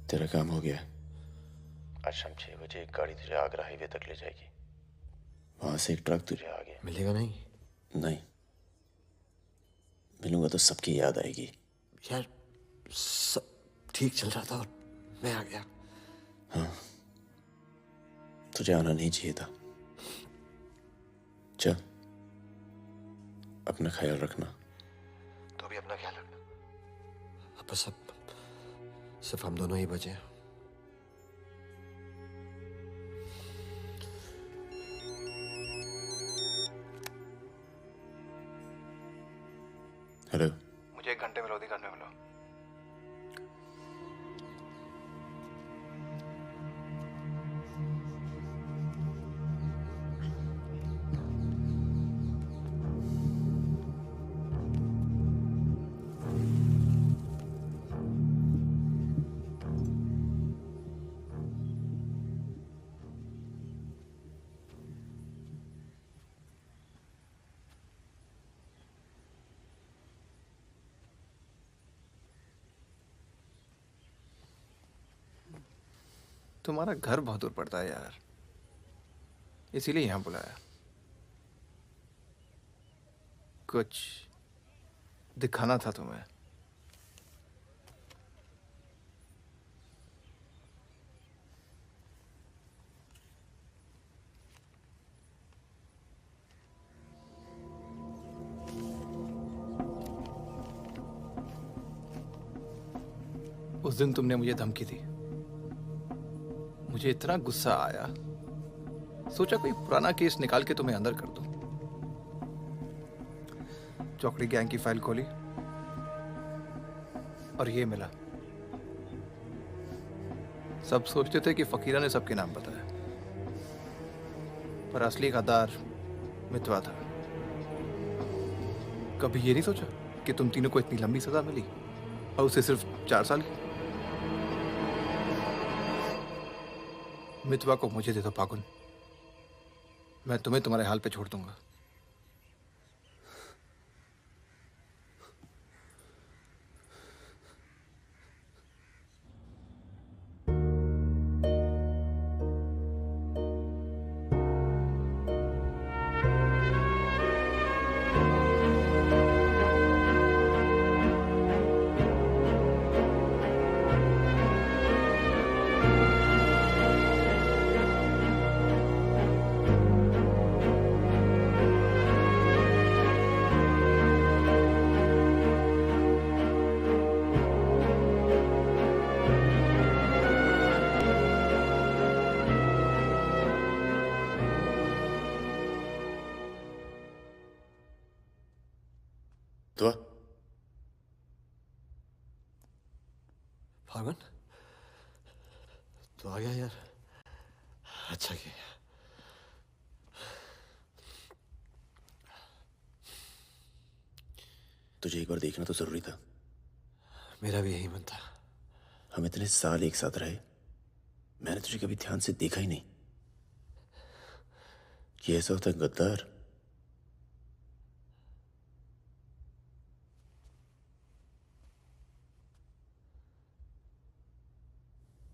तेरा काम हो गया। आज शाम 6 बजे एक गाड़ी तुझे आगरा हाईवे तक ले जाएगी। वहां से एक ट्रक तुझे आगे मिलेगा नहीं? नहीं, मिलूंगा तो सबकी याद आएगी। यार सब ठीक चल रहा था और मैं आ गया। हाँ, तुझे आना नहीं चाहिए था। चल, अपना ख्याल रखना। तो भी अपना ख्याल रखना। अब बस सिर्फ हम दोनों ही बचे हैं। हेलो, मुझे 1 घंटे में लोधी घर में मिलो। तुम्हारा घर बहुत दूर पड़ता है यार, इसीलिए यहाँ बुलाया। कुछ दिखाना था तुम्हें। उस दिन तुमने मुझे धमकी दी, मुझे इतना गुस्सा आया सोचा कोई पुराना केस निकाल के तुम्हें अंदर कर दूं। चौकड़ी गैंग की फाइल खोली और ये मिला। सब सोचते थे कि फकीरा ने सबके नाम बताया, पर असली गद्दार मितवा था। कभी ये नहीं सोचा कि तुम तीनों को इतनी लंबी सजा मिली और उसे सिर्फ 4 साल की। मितवा को मुझे दे दो फागुन, मैं तुम्हें तुम्हारे हाल पे छोड़ दूंगा। तो फागुन तो आ गया यार, अच्छा किया। तुझे एक बार देखना तो जरूरी था। मेरा भी यही मन था। हम इतने साल एक साथ रहे, मैंने तुझे कभी ध्यान से देखा ही नहीं। ये ऐसा होता है गद्दार।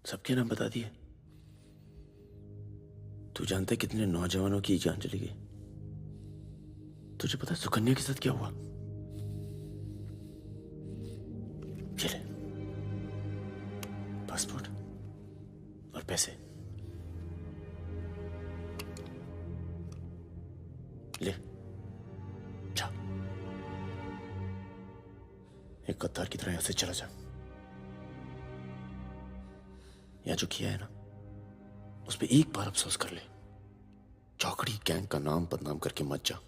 सबके नाम बता दिए। तू जानता है कितने नौजवानों की जान चली गई? तुझे पता है सुकन्या के साथ क्या हुआ? चले, पासपोर्ट और पैसे ले, जा। एक गद्दार की तरह यहां से चला जा। या जो किया है ना, उस पर एक बार अफसोस कर ले। चौकड़ी गैंग का नाम बदनाम करके मत जा।